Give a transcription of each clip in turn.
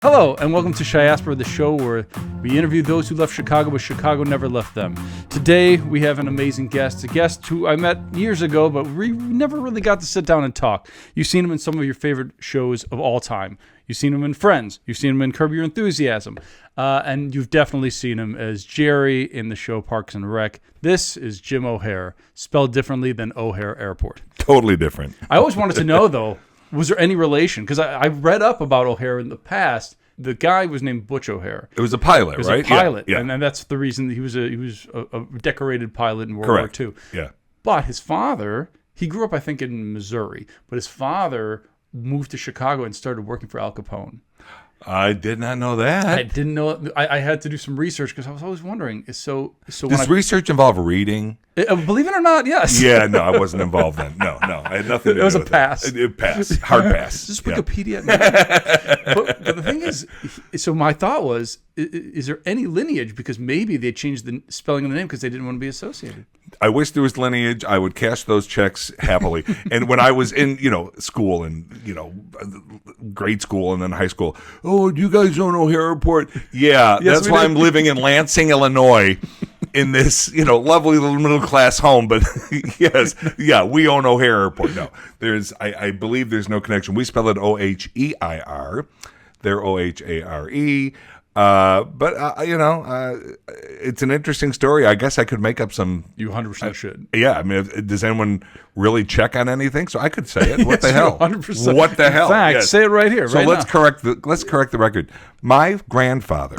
Hello, and welcome to CHIASPORA, the show where we interview those who left Chicago, but Chicago never left them. Today, we have an amazing guest, a guest who I met years ago, but we never really got to sit down and talk. You've seen him in some of your favorite shows of all time. You've seen him in Friends. You've seen him in Curb Your Enthusiasm. And you've definitely seen him as Jerry in the show Parks and Rec. This is Jim O'Heir, spelled differently than O'Hare Airport. Totally different. I always wanted to know, though, was there any relation? Because I read up about O'Hare in the past. The guy was named Butch O'Hare. It was a pilot, right? It was a pilot, yeah. And that's the reason he was a decorated pilot in World War II. Yeah. But his father, he grew up, I think, in Missouri. But his father moved to Chicago and started working for Al Capone. I did not know that. I didn't know. I had to do some research because I was always wondering. Does research involve reading? Believe it or not, yes. Yeah, no, I wasn't involved then. No, I had nothing to do with it. It was a pass. It passed. Hard pass. Just Wikipedia. But the thing is, so my thought was, is there any lineage? Because maybe they changed the spelling of the name because they didn't want to be associated. I wish there was lineage. I would cash those checks happily. And when I was in, school and, grade school and then high school, oh, do you guys own O'Hare Airport? Yeah, yes, that's why I'm living in Lansing, Illinois, in this, lovely little middle class home. But yes, yeah, we own O'Hare Airport. No, I believe there's no connection. We spell it Oheir. They're Ohare. It's an interesting story. I guess I could make up some. You 100% should. Yeah, I mean, does anyone really check on anything? So I could say it. What the hell? 100%. What the hell? In fact, say it right here. So right let's now. correct the record. My grandfather.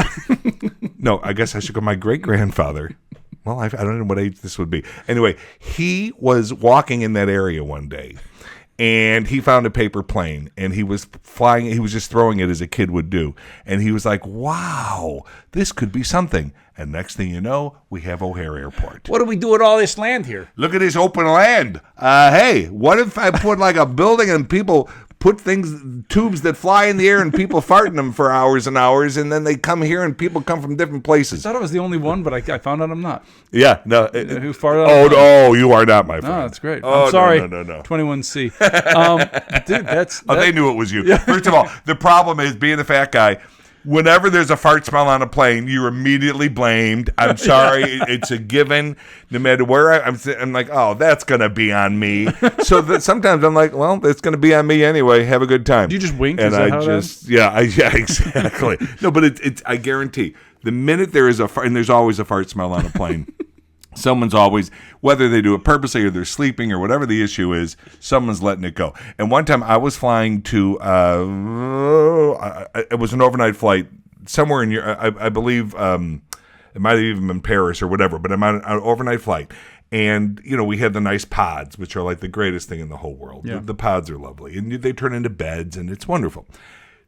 No, I guess I should go. My great grandfather. Well, I don't know what age this would be. Anyway, he was walking in that area one day. And he found a paper plane, and he was flying. He was just throwing it as a kid would do. And he was like, wow, this could be something. And next thing you know, we have O'Hare Airport. What do we do with all this land here? Look at this open land. Hey, what if I put like a building and people put tubes that fly in the air and people fart in them for hours and hours, and then they come here and people come from different places. I thought I was the only one, but I found out I'm not. Yeah, no. Who farted out? Oh, you are not, my friend. No, that's great. Oh, I'm sorry. No. 21C. Dude, that's... they knew it was you. Yeah. First of all, the problem is being the fat guy. Whenever there's a fart smell on a plane, you're immediately blamed. I'm sorry. It's a given. No matter where I'm like, oh, that's going to be on me. So that sometimes I'm like, well, it's going to be on me anyway. Have a good time. Do you just wink? And yeah, exactly. No, but it's I guarantee, the minute there is and there's always a fart smell on a plane, someone's always, whether they do it purposely or they're sleeping or whatever the issue is, someone's letting it go. And one time I was flying to, it was an overnight flight somewhere in Europe. I believe it might have even been Paris or whatever, but I'm on an overnight flight. And, we had the nice pods, which are like the greatest thing in the whole world. Yeah. The pods are lovely. And they turn into beds, and it's wonderful.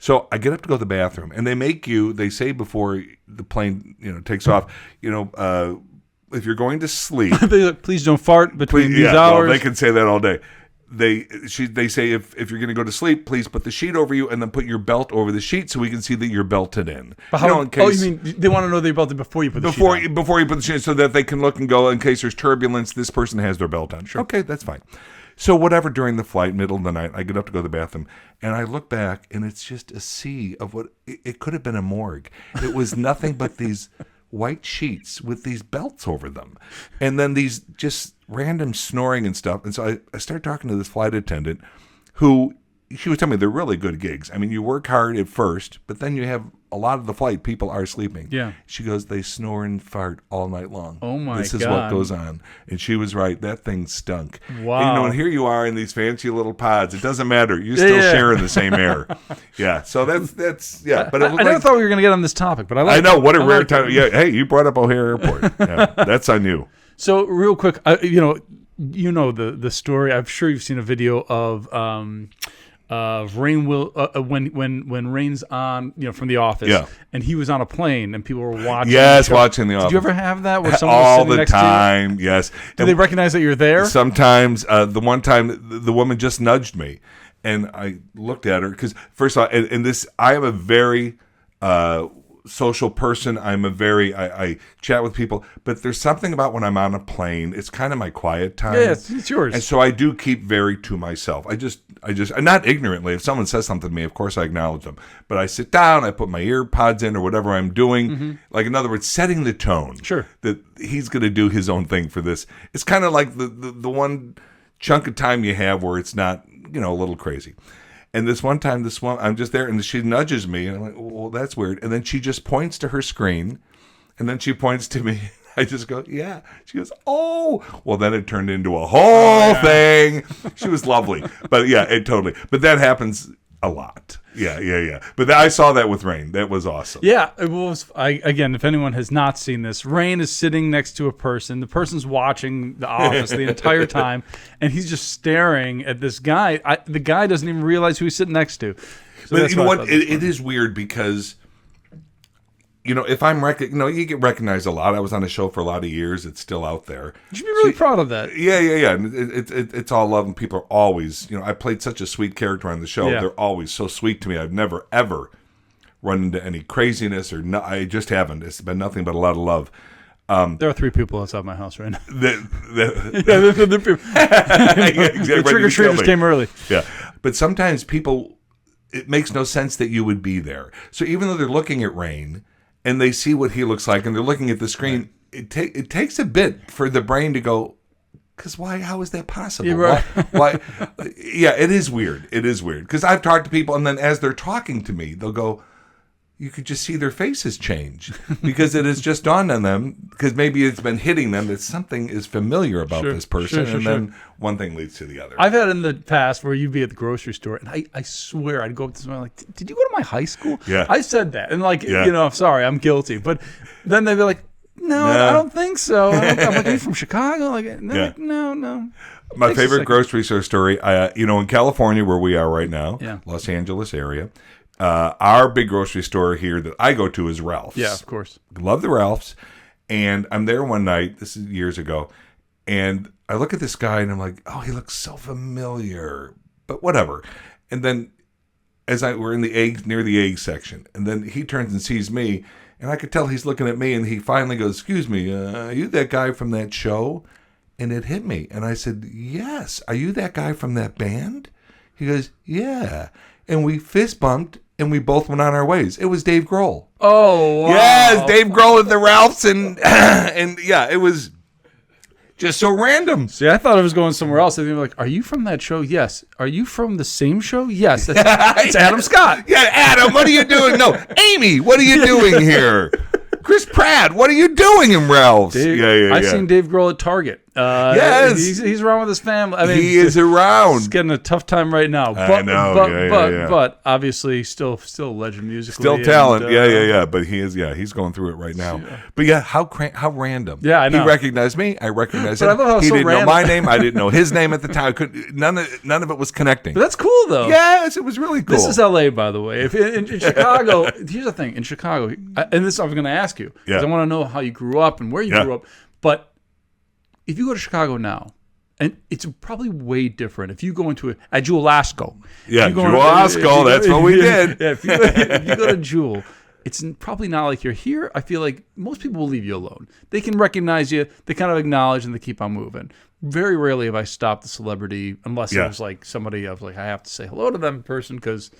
So I get up to go to the bathroom, and they say before the plane, takes off, if you're going to sleep, please don't fart between these hours. Well, they can say that all day. They say if you're going to go to sleep, please put the sheet over you and then put your belt over the sheet so we can see that you're belted in. But you mean they want to know they're belted before you put the sheet on? Before you put the sheet, so that they can look and go, in case there's turbulence, this person has their belt on. Sure. Okay, that's fine. So whatever, during the flight, middle of the night, I get up to go to the bathroom, and I look back, and it's just a sea of what it could have been a morgue. It was nothing but these white sheets with these belts over them, and then these just random snoring and stuff. And so I started talking to this flight attendant who, she was telling me they're really good gigs. I mean, you work hard at first, but then you have a lot of the flight, people are sleeping. Yeah. She goes, they snore and fart all night long. Oh, my God. This is what goes on. And she was right. That thing stunk. Wow. And here you are in these fancy little pods. It doesn't matter. You're still sharing the same air. Yeah. So that's yeah. But I never thought we were going to get on this topic, but I know. What a rare time. Yeah. Hey, you brought up O'Hare Airport. Yeah, that's on you. So real quick, the story. I'm sure you've seen a video of Rain will when Rain's on, from The Office. Yeah. And he was on a plane and people were watching. Yes, watching The Office. Did you ever have that where someone all was sitting the next time? To you? Yes. Do they recognize that you're there? Sometimes. The one time the woman just nudged me, and I looked at her because first of all, and this, I have a very social person. I'm a very I chat with people, but there's something about when I'm on a plane. It's kind of my quiet time. Yeah, it's yours. And so I do keep very to myself. I just not ignorantly. If someone says something to me, of course I acknowledge them. But I sit down, I put my ear pods in or whatever I'm doing. Like, in other words, setting the tone. Sure. That he's going to do his own thing for this. It's kind of like the one chunk of time you have where it's not, a little crazy. And this one time, I'm just there, and she nudges me, and I'm like, well, that's weird. And then she just points to her screen, and then she points to me. I just go, yeah. She goes, oh. Well, then it turned into a whole thing. She was lovely. But, yeah, it totally. But that happens a lot. Yeah. But I saw that with Rain. That was awesome. Yeah. Again, if anyone has not seen this, Rain is sitting next to a person. The person's watching The Office the entire time, and he's just staring at this guy. The guy doesn't even realize who he's sitting next to. So but you know what? It is weird because, if I'm you get recognized a lot. I was on a show for a lot of years. It's still out there. You should be really proud of that. Yeah. It's all love, and people are always, I played such a sweet character on the show. Yeah. They're always so sweet to me. I've never, ever run into any craziness I just haven't. It's been nothing but a lot of love. There are 3 people outside my house right now. The trick-or-treaters came early. Yeah. But sometimes people, it makes no sense that you would be there. So even though they're looking at Rain, and they see what he looks like, and they're looking at the screen, it takes a bit for the brain to go, because why? How is that possible? Yeah, right. Why? Yeah, it is weird. It is weird. Because I've talked to people, and then as they're talking to me, they'll go, you could just see their faces change. Because it has just dawned on them, because maybe it's been hitting them that something is familiar about this person, and then one thing leads to the other. I've had in the past where you'd be at the grocery store, and I swear I'd go up to someone like, did you go to my high school? Yeah. I said that. And sorry, I'm guilty. But then they'd be like, no, I don't think so. I'm like, are you from Chicago? Like, no. My favorite grocery store story, in California where we are right now, Los Angeles area, our big grocery store here that I go to is Ralph's. Yeah, of course. Love the Ralph's. And I'm there one night, this is years ago, and I look at this guy and I'm like, oh, he looks so familiar, but whatever. And then we're in near the egg section, and then he turns and sees me, and I could tell he's looking at me, and he finally goes, excuse me, are you that guy from that show? And it hit me. And I said, yes. Are you that guy from that band? He goes, yeah. And we fist bumped, and we both went on our ways. It was Dave Grohl. Oh, wow. Yes, Dave Grohl at the Ralph's, and yeah, it was just so random. See, I thought it was going somewhere else. And they were like, are you from that show? Yes. Are you from the same show? Yes. It's Adam Scott. Yeah, Adam, what are you doing? No, Amy, what are you doing here? Chris Pratt, what are you doing in Ralph's? I've seen Dave Grohl at Target. Yes. He's around with his family. I mean, he is around. He's getting a tough time right now. But, I know. But obviously still a legend musically. Still talent. Yeah. But he's going through it right now. Yeah. But yeah, how random. Yeah, I know. He recognized me. I recognized him. I love how he so didn't random. know my name. I didn't know his name at the time. None of it was connecting. But that's cool, though. Yes, it was really cool. This is L.A., by the way. If in Chicago, here's the thing. In Chicago, and this I was going to ask you, because I want to know how you grew up and where you grew up. But if you go to Chicago now, and it's probably way different. If you go into at Jewel Asco. Yeah, Jewel Asco, that's what we did. Yeah, if you go to Jewel, it's probably not like you're here. I feel like most people will leave you alone. They can recognize you, they kind of acknowledge, and they keep on moving. Very rarely have I stopped the celebrity, unless it was like somebody I was like, I have to say hello to them in person, because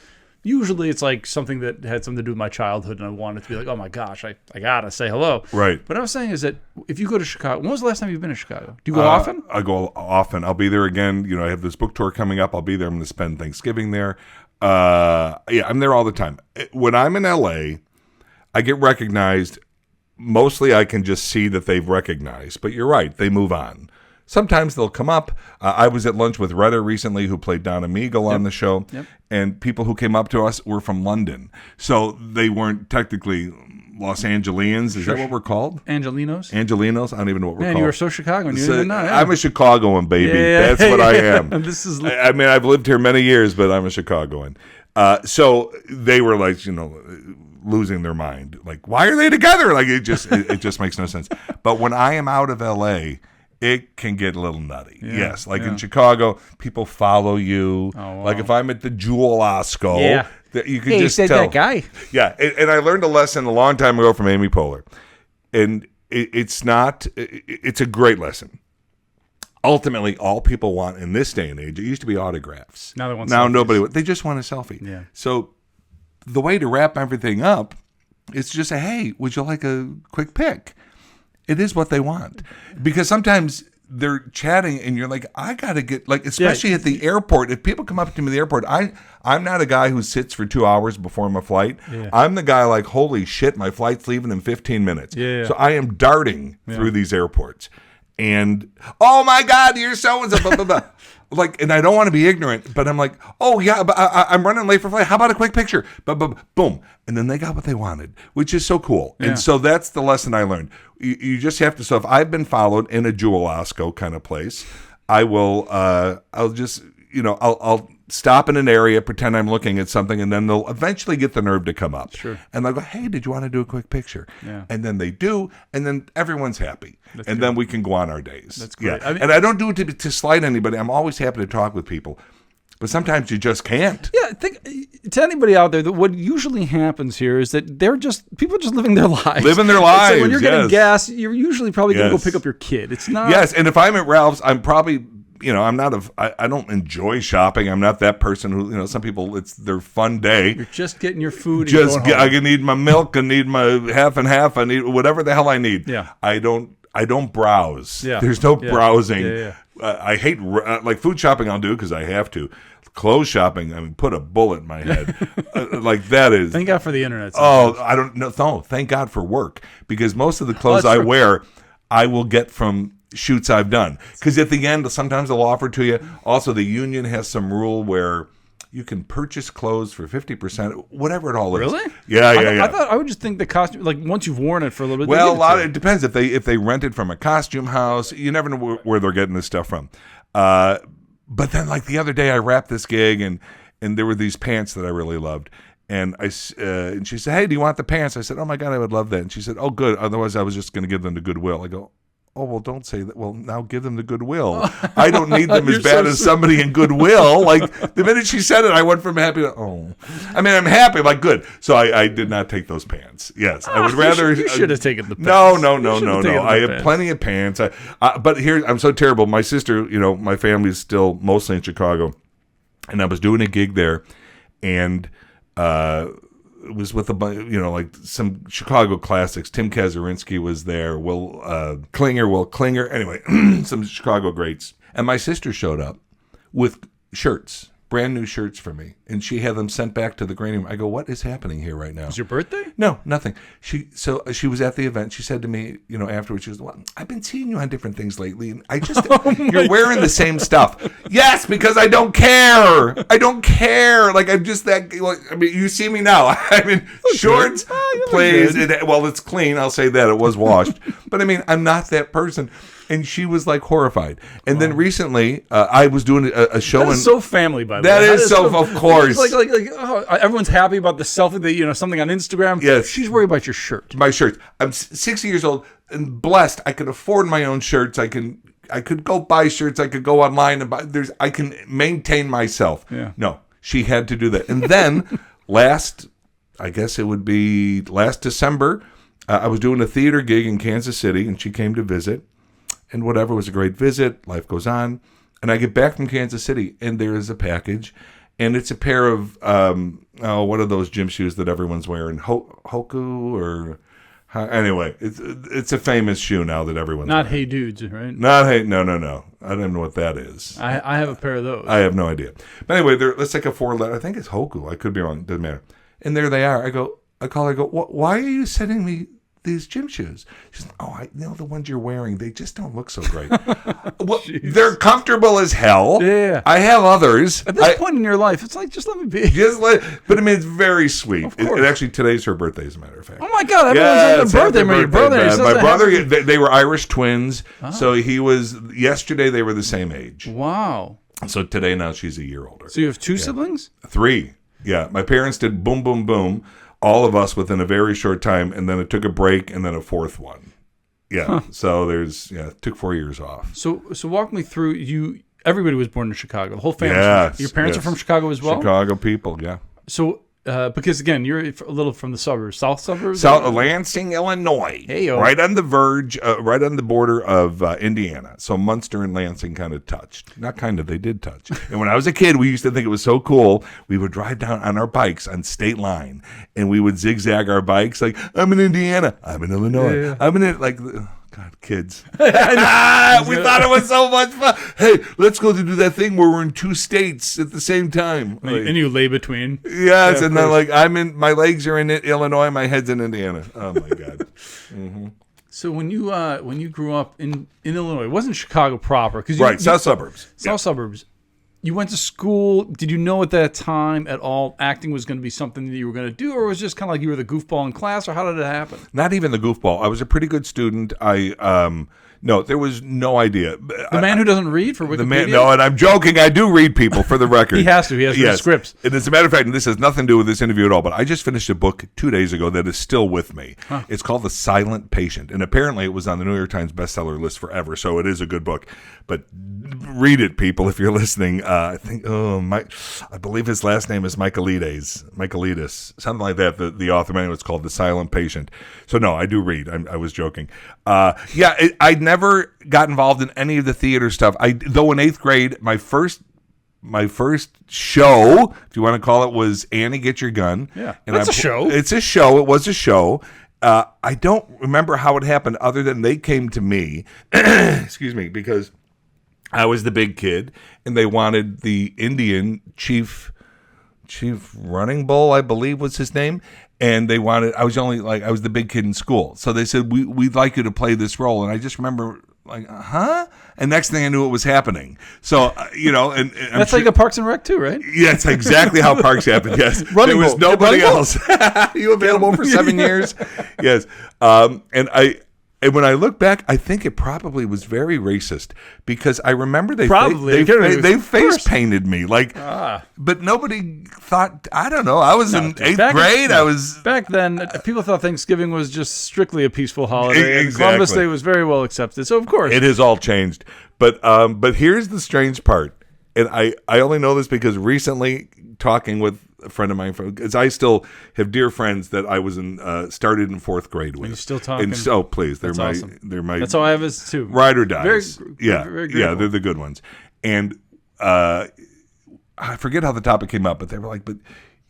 usually it's like something that had something to do with my childhood, and I wanted to be like, oh my gosh, I gotta say hello. Right. But what I was saying is that if you go to Chicago, when was the last time you've been to Chicago? Do you go often? I go often. I'll be there again. I have this book tour coming up. I'll be there. I'm going to spend Thanksgiving there. I'm there all the time. When I'm in LA, I get recognized. Mostly I can just see that they've recognized. But you're right. They move on. Sometimes they'll come up. I was at lunch with Retta recently, who played Donna Meagle on the show, and people who came up to us were from London. So they weren't technically Los Angelians. Is that what we're called? Angelinos. I don't even know what we're called. Man, you are so Chicagoan. You didn't know. I'm a Chicagoan, baby. That's what I am. This is. I mean, I've lived here many years, but I'm a Chicagoan. So they were like, losing their mind. Like, why are they together? Like, it just makes no sense. But when I am out of LA, it can get a little nutty. Yes. Like in Chicago, people follow you. Oh, wow. Like if I'm at the Jewel Asco, that you could Hey, just said tell. that guy. Yeah, and I learned a lesson a long time ago from Amy Poehler, and it's a great lesson. Ultimately, all people want in this day and age, it used to be autographs. Now they want Now selfies. they just want a selfie. Yeah. So the way to wrap everything up is just say, hey, would you like a quick pic? It is what they want. Because sometimes they're chatting and you're like, I got to get, like, especially at the airport. If people come up to me at the airport, I'm not a guy who sits for 2 hours before my flight. Yeah. I'm the guy like, holy shit, my flight's leaving in 15 minutes. Yeah. So I am darting through these airports. And, oh my God, you're so-and-so, blah, blah, blah. Like, and I don't want to be ignorant, but I'm like, oh yeah, but I'm running late for flight. How about a quick picture? Boom. And then they got what they wanted, which is so cool. Yeah. And so that's the lesson I learned. You just have to, so if I've been followed in a Jewel Osco kind of place, I will, I'll just, I'll stop in an area, pretend I'm looking at something, and then they'll eventually get the nerve to come up. Sure. And they'll go, hey, did you want to do a quick picture? Yeah. And then they do, and then everyone's happy. That's and good. then we can go on our days. That's great. Yeah. I mean- And I don't do it to slight anybody. I'm always happy to talk with people. But sometimes you just can't. Yeah, to anybody out there, that what usually happens here is that people are just living their lives. Living their So lives, when you're getting yes. gas, you're usually probably going to go Yes. pick up your kid. It's not. Yes, and if I'm at Ralph's, I'm probably, I'm not I don't enjoy shopping. I'm not that person who, some people, it's their fun day. You're just getting your food. Just and going home. I need my milk, I need my half and half, I need whatever the hell I need. Yeah. I don't browse. Yeah. There's no Yeah. browsing. Yeah. I hate like food shopping. I'll do because I have to. Clothes shopping, I mean, put a bullet in my head. Like that is. Thank God for the internet. Oh, I don't know. No, thank God for work, because most of the clothes I wear, I will get from shoots I've done. Because at the end, sometimes they'll offer to you. Also, the union has some rule where you can purchase clothes for 50%, whatever it all is. Really? Yeah. I thought I would just think the costume, like once you've worn it for a little bit. they Well, give it to you. it depends if they rent it from a costume house. You never know where they're getting this stuff from. But then, like the other day, I wrapped this gig, and there were these pants that I really loved. And and she said, "Hey, do you want the pants?" I said, "Oh my God, I would love that." And she said, "Oh, good. Otherwise, I was just going to give them to Goodwill." I go, "Oh, well, don't say that. Well, now give them to Goodwill. I don't need them as You're bad so as somebody in Goodwill." Like the minute she said it, I went from happy to I'm happy. Like good. So I did not take those pants. Yes, I would rather. You should have taken the pants. No. You should have taken the I have pants. plenty of pants. But here, I'm so terrible. My sister, my family's still mostly in Chicago, and I was doing a gig there, and it was with like some Chicago classics. Tim Kazurinsky was there. Will Klinger. Anyway, some Chicago greats. And my sister showed up with shirts, brand new shirts for me, and she had them sent back to the green room. I go, what is happening here right now? It's your birthday? No, nothing. She was at the event. She said to me, afterwards, she was, well, I've been seeing you on different things lately, and I just, you're wearing the same stuff. Yes, because I don't care. I don't care. Like, I'm just that, you see me now. I'm in shorts, please. Well, it's clean. I'll say that. It was washed. But I'm not that person. And she was like horrified. And then recently, I was doing a show. That is so family, by the way. That is so, of course. Like everyone's happy about the selfie that, something on Instagram. Yes. She's worried about your shirt. My shirts. I'm 60 years old and blessed. I could afford my own shirts. I could go buy shirts. I could go online and buy. I can maintain myself. Yeah. No, she had to do that. And then I guess it would be last December, I was doing a theater gig in Kansas City, and she came to visit. And whatever, was a great visit. Life goes on. And I get back from Kansas City, and there is a package. And it's a pair of, what are those gym shoes that everyone's wearing? Hoku or... Anyway, it's a famous shoe now that everyone's Not wearing. Hey Dudes, right? Not Hey... No. I don't even know what that is. I have a pair of those. I have no idea. But anyway, let's take a 4-letter. I think it's Hoku. I could be wrong. Doesn't matter. And there they are. I call her, I go, why are you sending me these gym shoes? She says, I know the ones you're wearing. They just don't look so great. Well, they're comfortable as hell. Yeah. I have others. At this point in your life, it's like, just let me be. But it's very sweet. Of course. And actually, today's her birthday, as a matter of fact. Oh my God! Everyone's Yes, having a birthday. happy Your brother. man. Says My a brother, happy- they were Irish twins. So he was, yesterday they were the same age. Wow. So today, now she's a year older. So you have two siblings? 3. Yeah. My parents did boom, boom, boom. All of us within a very short time, and then it took a break, and then a 4th one. Yeah. So it took 4 years off. So walk me through. Everybody was born in Chicago. The whole family. Yes, Your parents yes. are from Chicago as well. Chicago people, yeah. So Because again, you're a little from the suburbs, south suburbs. South Lansing, Illinois, Hey-o. right on the verge, right on the border of Indiana. So Munster and Lansing kind of touched. Not kind of, they did touch. And when I was a kid, we used to think it was so cool. We would drive down on our bikes on state line, and we would zigzag our bikes like, I'm in Indiana, I'm in Illinois, Yeah. I'm in it. Like, God, kids. We thought it was so much fun. Hey, let's go to do that thing where we're in two states at the same time. And you lay between. Yes, Yeah, and then like my legs are in Illinois, my head's in Indiana. Oh my God. So when you grew up in Illinois, it wasn't Chicago proper, because Right, south suburbs. South suburbs. You went to school. Did you know at that time at all acting was going to be something that you were going to do, or was it just kind of like you were the goofball in class, or how did it happen? Not even the goofball. I was a pretty good student. No, there was no idea. The man who doesn't read for Wikipedia? No, and I'm joking. I do read people, for the record. He has to. He has to read scripts. And as a matter of fact, and this has nothing to do with this interview at all, but I just finished a book 2 days ago that is still with me. Huh. It's called The Silent Patient, and apparently it was on the New York Times bestseller list forever, so it is a good book. But read it, people, if you're listening. I believe his last name is Michaelides, something like that. The author manual is called The Silent Patient. So no, I do read. I was joking. I never got involved in any of the theater stuff. Though in 8th grade, my first show, if you want to call it, was Annie, Get Your Gun. Yeah, and that's a show. It's a show. It was a show. I don't remember how it happened, other than they came to me. Excuse me, because I was the big kid, and they wanted the Indian chief running bull, I believe was his name. And they wanted, I was the big kid in school. So they said, we'd like you to play this role. And I just remember like, huh? And next thing I knew, it was happening. So, and that's like a Parks and Rec too, right? Yeah, it's exactly how Parks happened. Yes. There was nobody else. You available for 7 years? Yes. And when I look back, I think it probably was very racist, because I remember they face painted me but nobody thought, I don't know. I was in 8th grade. Back then, people thought Thanksgiving was just strictly a peaceful holiday. Exactly. And Columbus Day was very well accepted. So of course it has all changed. But here's the strange part, and I only know this because recently, talking with a friend of mine, because I still have dear friends that I was started in 4th grade with. And you're still talking? And so, please, they're awesome. my. That's all I have is two. Ride or dies. Very Yeah, they're the good ones. And I forget how the topic came up, but they were like, but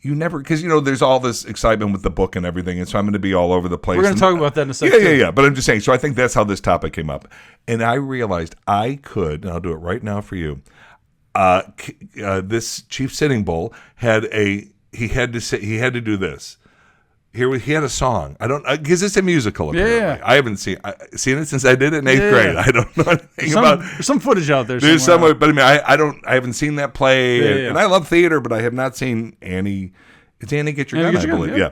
you never, because there's all this excitement with the book and everything, and so I'm going to be all over the place. We're going to talk about that in a second. Yeah. But I'm just saying. So I think that's how this topic came up, and I realized I could, and I'll do it right now for you. This Chief Sitting Bull had he had to do this. He had a song. I don't, because it's a musical. Apparently. Yeah. I haven't seen it since I did it in 8th grade. I don't know anything about. There's some footage out there. There's somewhere, but I mean, I haven't seen that play, Yeah. and I love theater, but I have not seen Annie. It's Annie Get Your Gun, I believe. Yeah.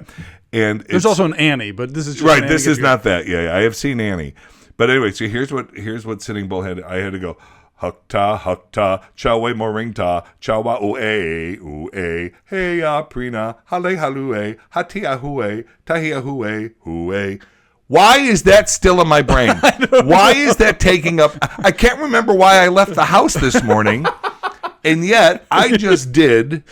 And there's also an Annie, but this is just right. This is not that. Yeah, I have seen Annie, but anyway. So here's what Sitting Bull had. I had to go. Hukta, chawe moringta, chawa ue, heya prina, hale halue, hatia hue, tahia hue. Why is that still in my brain? Why is that taking up? I can't remember why I left the house this morning, and yet I just did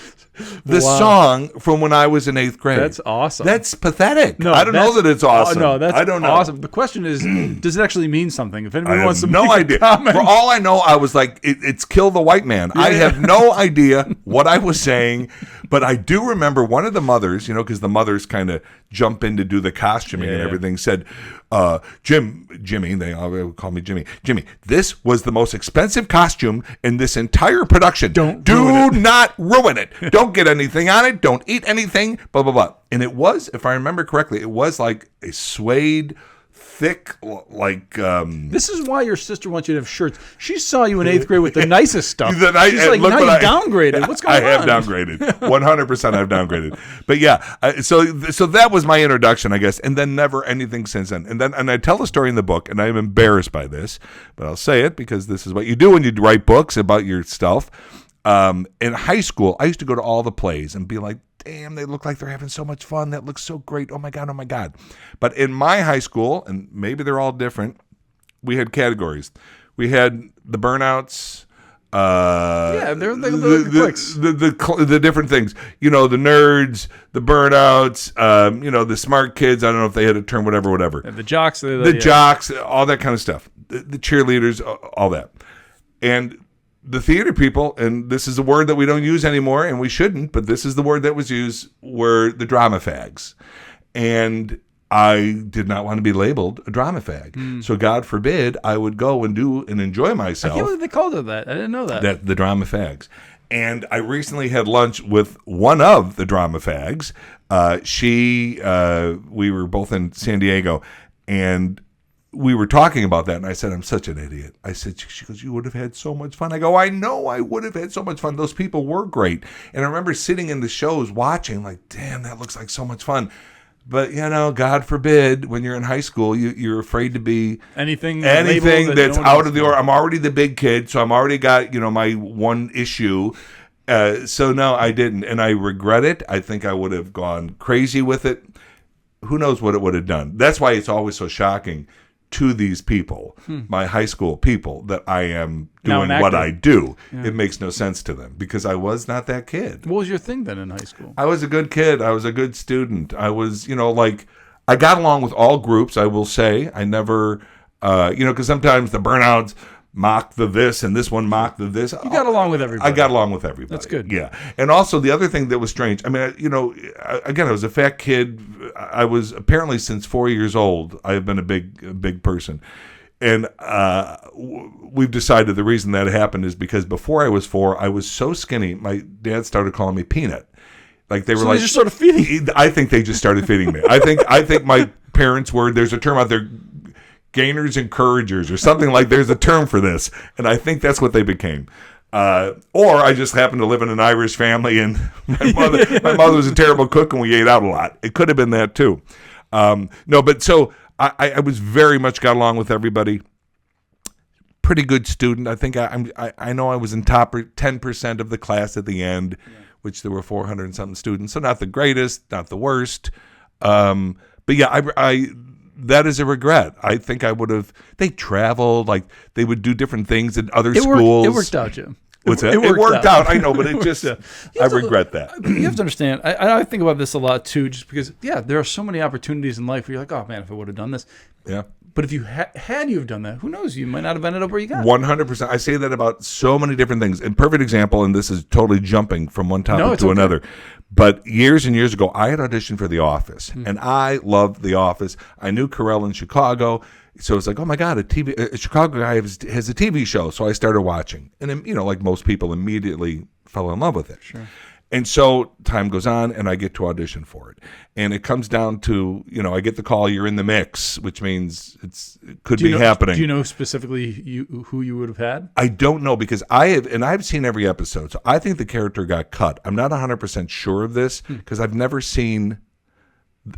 the song from when I was in 8th grade. That's awesome. That's pathetic. No, I don't know that it's awesome. No, that's I don't know. awesome. The question is, does it actually mean something? If anybody wants to no make idea. a comment. For all I know, I was like, it's kill the white man. Yeah. I have no idea what I was saying, but I do remember one of the mothers, because the mothers kind of jump in to do the costuming and everything, said, Jimmy, they all call me Jimmy, this was the most expensive costume in this entire production. Do not ruin it. Don't get anything on it. Don't eat anything, blah, blah, blah. And it was, if I remember correctly, it was like a suede, thick, like... This is why your sister wants you to have shirts. She saw you in 8th grade with the nicest stuff. She's like, now you downgraded. What's going on? I have downgraded. 100% I've downgraded. But yeah, so that was my introduction, I guess, and then never anything since then. And I tell a story in the book, and I'm embarrassed by this, but I'll say it because this is what you do when you write books about your stuff. In high school, I used to go to all the plays and be like, damn, they look like they're having so much fun. That looks so great. Oh my God. But in my high school, and maybe they're all different, we had categories. We had the burnouts, they're the clicks. The different things, the nerds, the burnouts, the smart kids. I don't know if they had a term, whatever. And the jocks, jocks, all that kind of stuff. The cheerleaders, all that, and the theater people. And this is a word that we don't use anymore, and we shouldn't. But this is the word that was used. Were the drama fags, and I did not want to be labeled a drama fag. So God forbid I would go and do and enjoy myself. I can't believe they called it that. I didn't know that. The drama fags. And I recently had lunch with one of the drama fags. We were both in San Diego, and we were talking about that. And I said, I'm such an idiot. I said, she goes, you would have had so much fun. I go, I know I would have had so much fun. Those people were great. And I remember sitting in the shows watching like, damn, that looks like so much fun. But, God forbid, when you're in high school, you're afraid to be anything that's out of the order. I'm already the big kid, so I'm already got, my one issue. So, no, I didn't. And I regret it. I think I would have gone crazy with it. Who knows what it would have done. That's why it's always so shocking to these people, my high school people, that I am doing what I do. Yeah. It makes no sense to them because I was not that kid. What was your thing then in high school? I was a good kid. I was a good student. I was, I got along with all groups, I will say. I never, because sometimes the burnouts mock the this and this one mocked the this. You got along with everybody. I got along with everybody. That's good. Yeah. And also the other thing that was strange, I mean, again, I was a fat kid. I was apparently since 4 years old, I've been a big person. And we've decided the reason that happened is because before I was 4, I was so skinny, my dad started calling me Peanut. Like they were they just started feeding. I think they just started feeding me. I think my parents were, there's a term out there, gainers encouragers or something like, there's a term for this. And I think that's what they became. Or I just happened to live in an Irish family and my mother was a terrible cook and we ate out a lot. It could have been that too. But so I was very much got along with everybody. Pretty good student. I think I know I was in top 10% of the class at the end, which there were 400 and something students. So not the greatest, not the worst. But yeah, I that is a regret. I think I would have. They traveled, like they would do different things in other schools. It worked out, Jim. What's that? It worked out. I know, but it just. I regret that. You have to understand. I think about this a lot too, just because. Yeah, there are so many opportunities in life where you're like, oh man, if I would have done this. Yeah. But if you had you have done that, who knows? You might not have ended up where you got. 100%. I say that about so many different things. And perfect example, and this is totally jumping from one topic to another. But years and years ago, I had auditioned for The Office, and I loved The Office. I knew Carell in Chicago, so it's like, oh my God, a Chicago guy has a TV show. So I started watching, and then, like most people, immediately fell in love with it. Sure. And so time goes on, and I get to audition for it, and it comes down to, I get the call, you're in the mix, which means it could be happening. Do you know specifically who you would have had? I don't know because I've seen every episode, so I think the character got cut. I'm not 100% sure of this because I've never seen,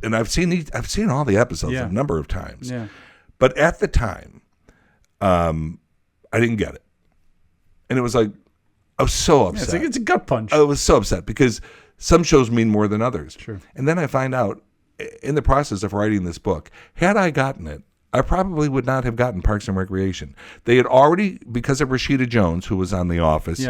and I've seen all the episodes a number of times. Yeah. But at the time, I didn't get it, and it was like. I was so upset. Yeah, it's a gut punch. I was so upset because some shows mean more than others. Sure. And then I find out in the process of writing this book, had I gotten it, I probably would not have gotten Parks and Recreation. They had already, because of Rashida Jones, who was on The Office,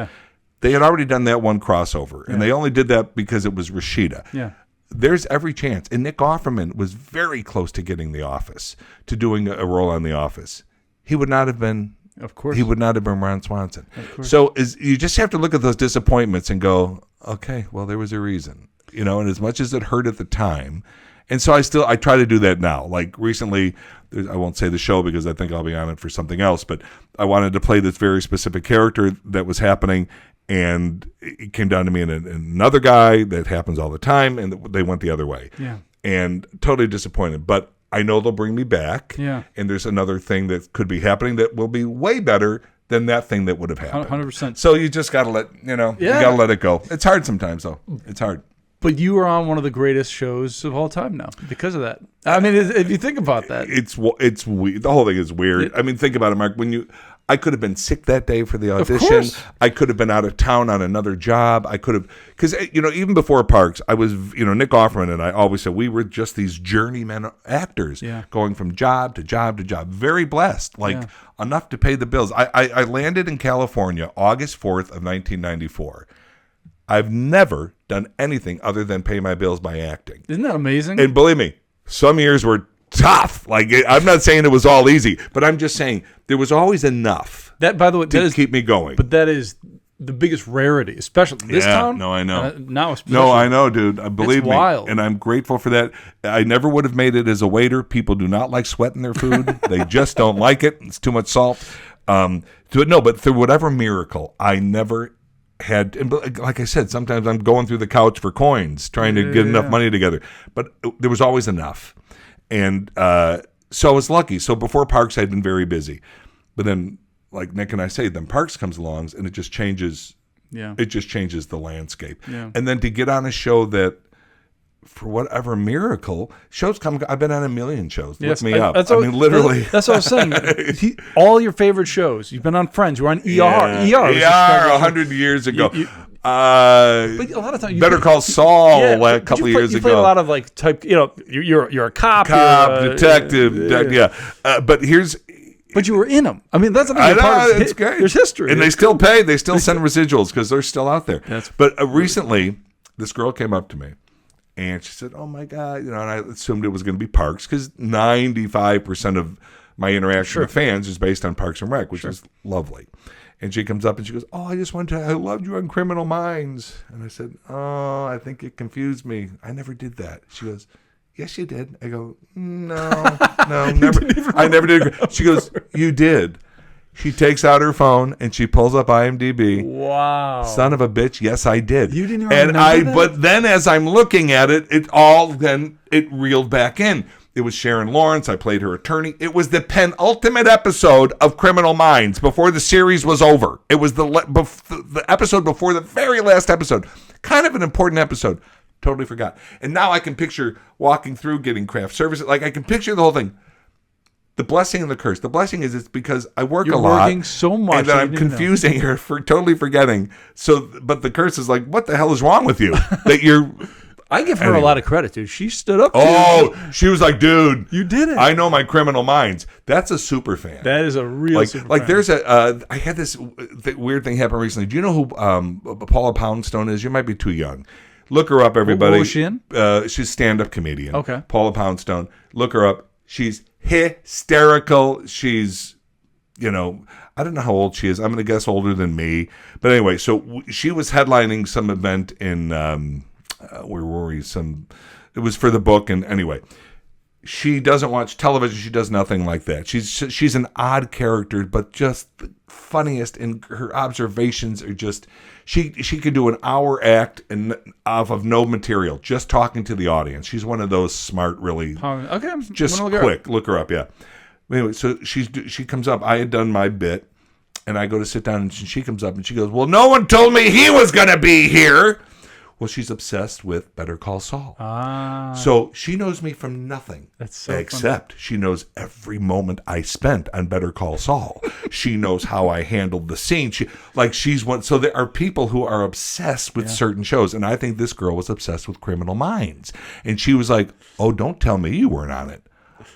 they had already done that one crossover. And they only did that because it was Rashida. Yeah. There's every chance. And Nick Offerman was very close to getting The Office, to doing a role on The Office. He would not have been... Of course. He would not have been Ron Swanson. So you just have to look at those disappointments and go, okay, well, there was a reason. And as much as it hurt at the time, and so I try to do that now. Like recently, I won't say the show because I think I'll be on it for something else, but I wanted to play this very specific character that was happening, and it came down to me and another guy that happens all the time, and they went the other way. Yeah. And totally disappointed. But I know they'll bring me back. Yeah. And there's another thing that could be happening that will be way better than that thing that would have happened. 100%. So you just got to you got to let it go. It's hard sometimes, though. It's hard. But you are on one of the greatest shows of all time now because of that. I mean, if you think about that. It's weird. The whole thing is weird. I mean, think about it, Mark. I could have been sick that day for the audition. course. I could have been out of town on another job. I could have, because, even before Parks, I was, Nick Offerman and I always said we were just these journeyman actors going from job to job to job. Very blessed, enough to pay the bills. I landed in California August 4th of 1994. I've never done anything other than pay my bills by acting. Isn't that amazing? And believe me, some years were tough. I'm not saying it was all easy, but I'm just saying there was always enough. That, by the way, to keep me going. But that is the biggest rarity, especially this town. No, I know. Now, especially. No, I know, dude. Believe me, wild. And I'm grateful for that. I never would have made it as a waiter. People do not like sweating their food. They just don't like it. It's too much salt. But through whatever miracle, I never had, and like I said, sometimes I'm going through the couch for coins, trying to get enough money together. But there was always enough. And so I was lucky. So before Parks, I'd been very busy. But then, like Nick and I say, then Parks comes along and it just changes. Yeah. It just changes the landscape. Yeah. And then to get on a show that, for whatever miracle, shows come. I've been on a million shows. Look me up. Literally. That's what I was saying. All your favorite shows. You've been on Friends. You were on ER. ER 100 years ago. But a lot of times, Better Call Saul a couple of years ago. You play a lot of type. You're a cop, detective. But here's. But you were in them. I mean, that's I know, it's great. There's history, and they still pay. They still send residuals because they're still out there. But recently, this girl came up to me. And she said, "Oh my God," and I assumed it was going to be Parks because 95% of my interaction with fans is based on Parks and Rec, which is lovely. And she comes up and she goes, "Oh, I just wanted to. I loved you on Criminal Minds." And I said, "Oh, I think it confused me. I never did that." She goes, "Yes, you did." I go, "No, never. I never did." She goes, "You did." She takes out her phone and she pulls up IMDb. Wow. Son of a bitch. Yes, I did. You didn't even remember that? But then as I'm looking at it, it reeled back in. It was Sharon Lawrence. I played her attorney. It was the penultimate episode of Criminal Minds before the series was over. It was the episode before the very last episode. Kind of an important episode. Totally forgot. And now I can picture walking through getting craft services. I can picture the whole thing. The blessing and the curse. The blessing is it's because I work a lot. You're working so much. And then I'm confusing her for totally forgetting. But the curse is what the hell is wrong with you? That you're... I give her a lot of credit, dude. She stood up to you. She was like, dude. You did it. I know my Criminal Minds. That's a super fan. That is a real super fan. There's I had this weird thing happen recently. Do you know who Paula Poundstone is? You might be too young. Look her up, everybody. What was she in? She's a stand-up comedian. Okay. Paula Poundstone. Look her up. She's hysterical. She's, I don't know how old she is. I'm going to guess older than me. But anyway, so she was headlining some event in, where were we? It was for the book. And anyway, she doesn't watch television. She does nothing like that. She's an odd character, but just the funniest. And her observations are just, she could do an hour act off of no material, just talking to the audience. She's one of those smart, really, okay, just quick. Look her up, yeah. Anyway, so she comes up. I had done my bit, and I go to sit down, and she comes up, and she goes, "Well, no one told me he was going to be here." Well, she's obsessed with Better Call Saul. So she knows me from nothing. That's so except she knows every moment I spent on Better Call Saul. She knows how I handled the scene. She's one. So there are people who are obsessed with certain shows, and I think this girl was obsessed with Criminal Minds. And she was like, "Oh, don't tell me you weren't on it.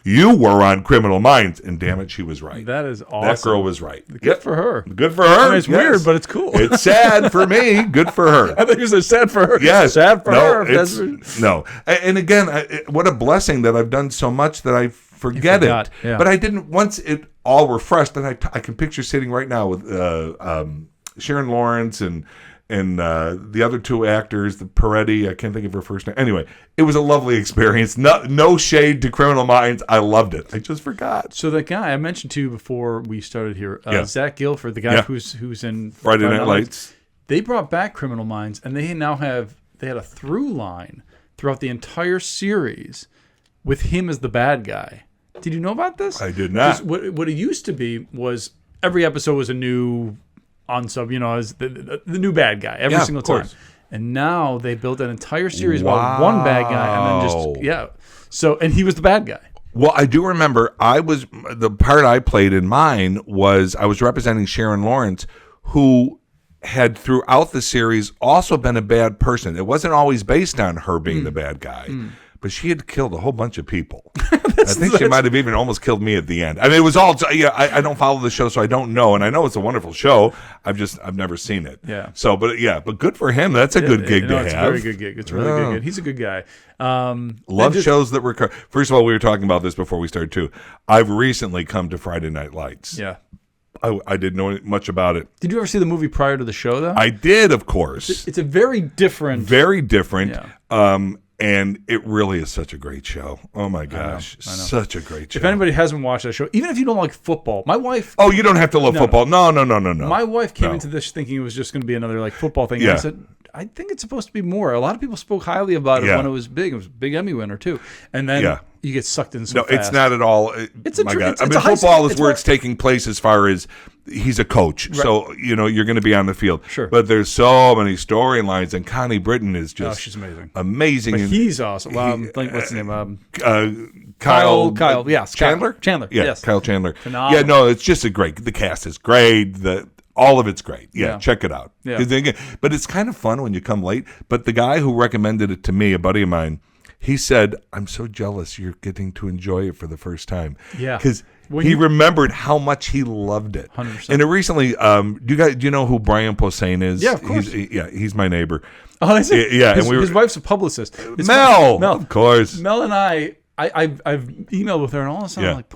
You were on Criminal Minds." And damn it, she was right. That is awesome. That girl was right. Good for her. Good for her. I mean, it's weird, but it's cool. It's sad for me. Good for her. I think you said sad for her. Yes. Sad for her. No. And again, what a blessing that I've done so much that I forget it. Yeah. But I didn't, once it all refreshed, and I can picture sitting right now with Sharon Lawrence and the other two actors, the Peretti, I can't think of her first name. Anyway, it was a lovely experience. No shade to Criminal Minds. I loved it. I just forgot. So that guy I mentioned to you before we started here, Zach Gilford, the guy who's in Friday Night Lights. They brought back Criminal Minds, and they now had a through line throughout the entire series with him as the bad guy. Did you know about this? I did not. What it used to be was every episode was a new unsub, as the new bad guy every single time. And now they built an entire series about one bad guy, and then So, and he was the bad guy. Well, I do remember the part I played in mine was I was representing Sharon Lawrence, who had throughout the series also been a bad person. It wasn't always based on her being the bad guy, but she had killed a whole bunch of people. I think she might have even almost killed me at the end. I mean, it was all, I don't follow the show, so I don't know. And I know it's a wonderful show. I've never seen it. Yeah. So, but good for him. That's a good gig to have. It's a very good gig. It's a really good gig. He's a good guy. Love shows that recur. First of all, we were talking about this before we started too. I've recently come to Friday Night Lights. Yeah. I didn't know much about it. Did you ever see the movie prior to the show, though? I did, of course. It's a very different. Very different. Yeah. And it really is such a great show. Oh, my gosh. I know. Such a great show. If anybody hasn't watched that show, even if you don't like football, my wife... Oh, you don't have to love football. No. My wife came into this thinking it was just going to be another like football thing. Yeah. And I said, I think it's supposed to be more. A lot of people spoke highly about it when it was big. It was a big Emmy winner, too. And then you get sucked in so fast. No, it's not at all. It's a my God. it's football is where it's taking place as far as he's a coach. Right. So, you're going to be on the field. Sure. But there's so many storylines, and Connie Britton is just she's amazing. Amazing. But he's awesome. What's his name? Kyle. Yes. Chandler? Chandler. Yeah, yes. Kyle Chandler. Phenomenal. Yeah, no, it's just the cast is great. All of it's great. Yeah, check it out. Yeah. But it's kind of fun when you come late. But the guy who recommended it to me, a buddy of mine, he said, I'm so jealous you're getting to enjoy it for the first time. Yeah. Because he remembered how much he loved it. 100%. And recently, do you know who Brian Posehn is? Yeah, of course. He's my neighbor. Oh, is it? Yeah. His wife's a publicist. Mel, of course. Mel and I've emailed with her, and all of a sudden I'm like,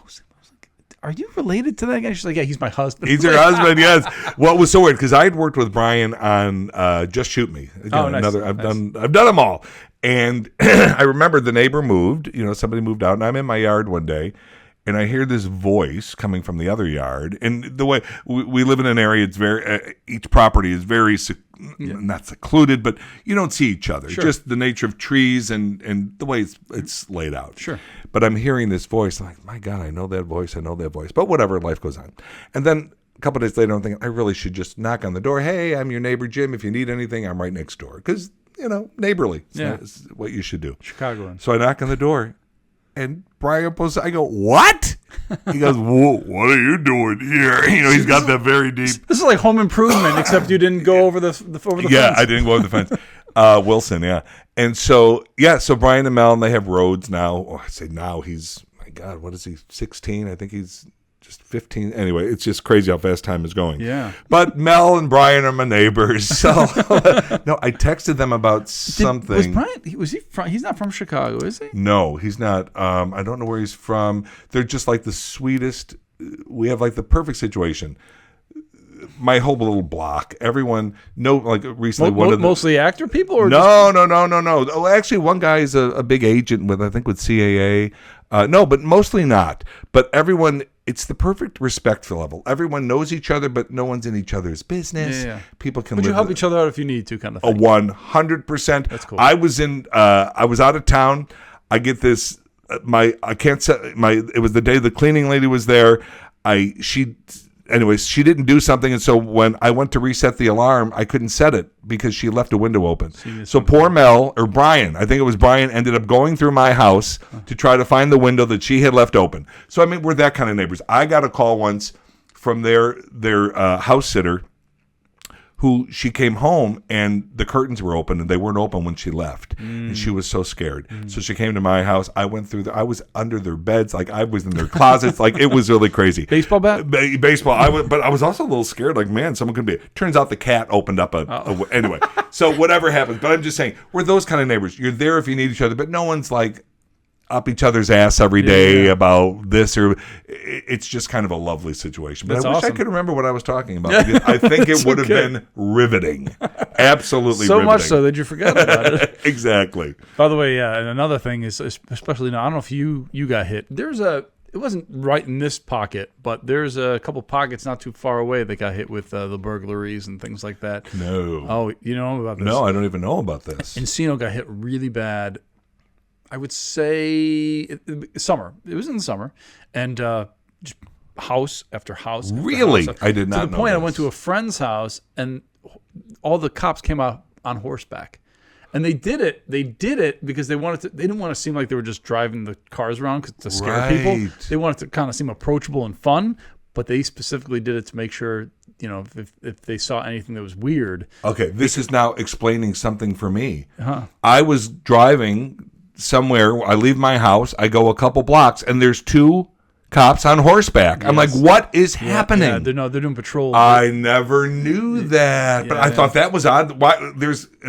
are you related to that guy? She's like, yeah, he's my husband. He's her husband, yes. Well, it was so weird because I had worked with Brian on Just Shoot Me. Again, nice. I've done them all. And I remember the neighbor moved. Somebody moved out, and I'm in my yard one day, and I hear this voice coming from the other yard. And the way we live in an area, it's very each property is very not secluded, but you don't see each other. Sure. Just the nature of trees and the way it's laid out. Sure. But I'm hearing this voice. I'm like, my God, I know that voice. But whatever, life goes on. And then a couple of days later, I'm thinking, I really should just knock on the door. Hey, I'm your neighbor, Jim. If you need anything, I'm right next door. Because, neighborly. It's what you should do. Chicagoans. So I knock on the door. And Brian Posehn, I go, what? He goes, whoa, what are you doing here? He's got that very deep. This is like Home Improvement, except you didn't go over the fence. Yeah, I didn't go over the fence. Wilson, yeah. And so Brian and Mel, and they have roads now. Oh, I say now, he's, my God, what is he, 16? I think he's just 15. Anyway, it's just crazy how fast time is going. Yeah. But Mel and Brian are my neighbors. So, no, I texted them about something. Was Brian, he's not from Chicago, is he? No, he's not. I don't know where he's from. They're just like the sweetest. We have like the perfect situation. My whole little block, everyone recently mostly actor people, or no. Oh, actually, one guy is a big agent with CAA. No, but mostly not. But everyone, it's the perfect respect level. Everyone knows each other, but no one's in each other's business. Yeah. People can. But you help each other out if you need to, kind of thing. 100%. That's cool. I was out of town. I get this. It was the day the cleaning lady was there. Anyways, she didn't do something, and so when I went to reset the alarm, I couldn't set it because she left a window open. So poor Mel, or Brian, I think it was Brian, ended up going through my house to try to find the window that she had left open. So, we're that kind of neighbors. I got a call once from their house sitter, who she came home and the curtains were open and they weren't open when she left. And she was so scared. So she came to my house. I went through I was under their beds. Like I was in their closets. Like it was really crazy. Baseball bat? Baseball. But I was also a little scared. Like, man, someone could be. Turns out the cat opened up anyway. So whatever happens. But I'm just saying, we're those kind of neighbors. You're there if you need each other, but no one's like up each other's ass every day about this, or it's just kind of a lovely situation. But I wish I could remember what I was talking about. I think it would have been riveting. Absolutely so riveting. Much so that you forgot about it. Exactly. By the way, and another thing is, especially now, I don't know if you got hit. It wasn't right in this pocket, but there's a couple pockets not too far away that got hit with the burglaries and things like that. No. Oh, you know about this? No, I don't even know about this. Encino got hit really bad. I would say summer. It was in the summer, and just house after house. Really? House. I did not know. To the point, this. I went to a friend's house, and all the cops came out on horseback. And they did it because they didn't want to seem like they were just driving the cars around to scare people. They wanted to kind of seem approachable and fun, but they specifically did it to make sure, if they saw anything that was weird. Okay, this is now explaining something for me. I was driving somewhere. I leave my house. I go a couple blocks, and there's 2 cops on horseback. I'm like, what is happening? Yeah, they're doing patrol. I never knew that, but I thought that was odd. Why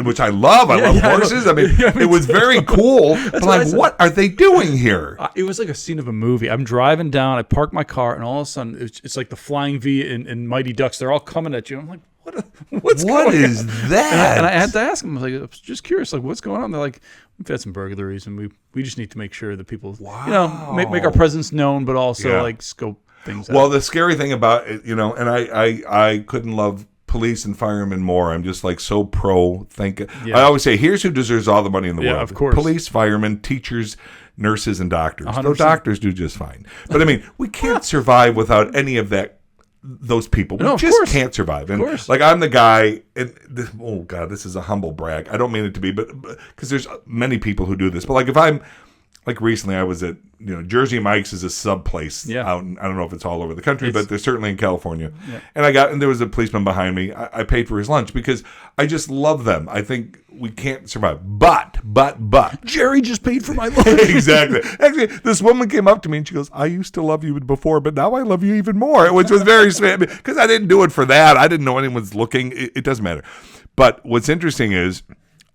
which I love. I love horses. I mean, it was very cool. But like, what are they doing here? It was like a scene of a movie. I'm driving down. I park my car, and all of a sudden, it's like the Flying V in Mighty Ducks. They're all coming at you. I'm like, what's going on? What is that? And I had to ask them. I was like, just curious, like, what's going on? They're like, we've had some burglaries, and we just need to make sure that people, make our presence known, but also like scope things out. Well, the scary thing about it, and I couldn't love police and firemen more. I'm just like so pro. I always say, here's who deserves all the money in the world. Of course. Police, firemen, teachers, nurses, and doctors. 100%. Though doctors do just fine. But I mean, we can't survive without any of that. Those people, we just can't survive. And like, I'm the guy, and oh God, this is a humble brag. I don't mean it to be, but because there's many people who do this. But like, if I'm like recently, I was at Jersey Mike's is a sub place out. I don't know if it's all over the country, but they're certainly in California. Yeah. And there was a policeman behind me. I paid for his lunch because I just love them. I think we can't survive. But Jerry just paid for my lunch. Exactly. Actually, this woman came up to me and she goes, "I used to love you before, but now I love you even more," which was very sweet because I didn't do it for that. I didn't know anyone's looking. It doesn't matter. But what's interesting is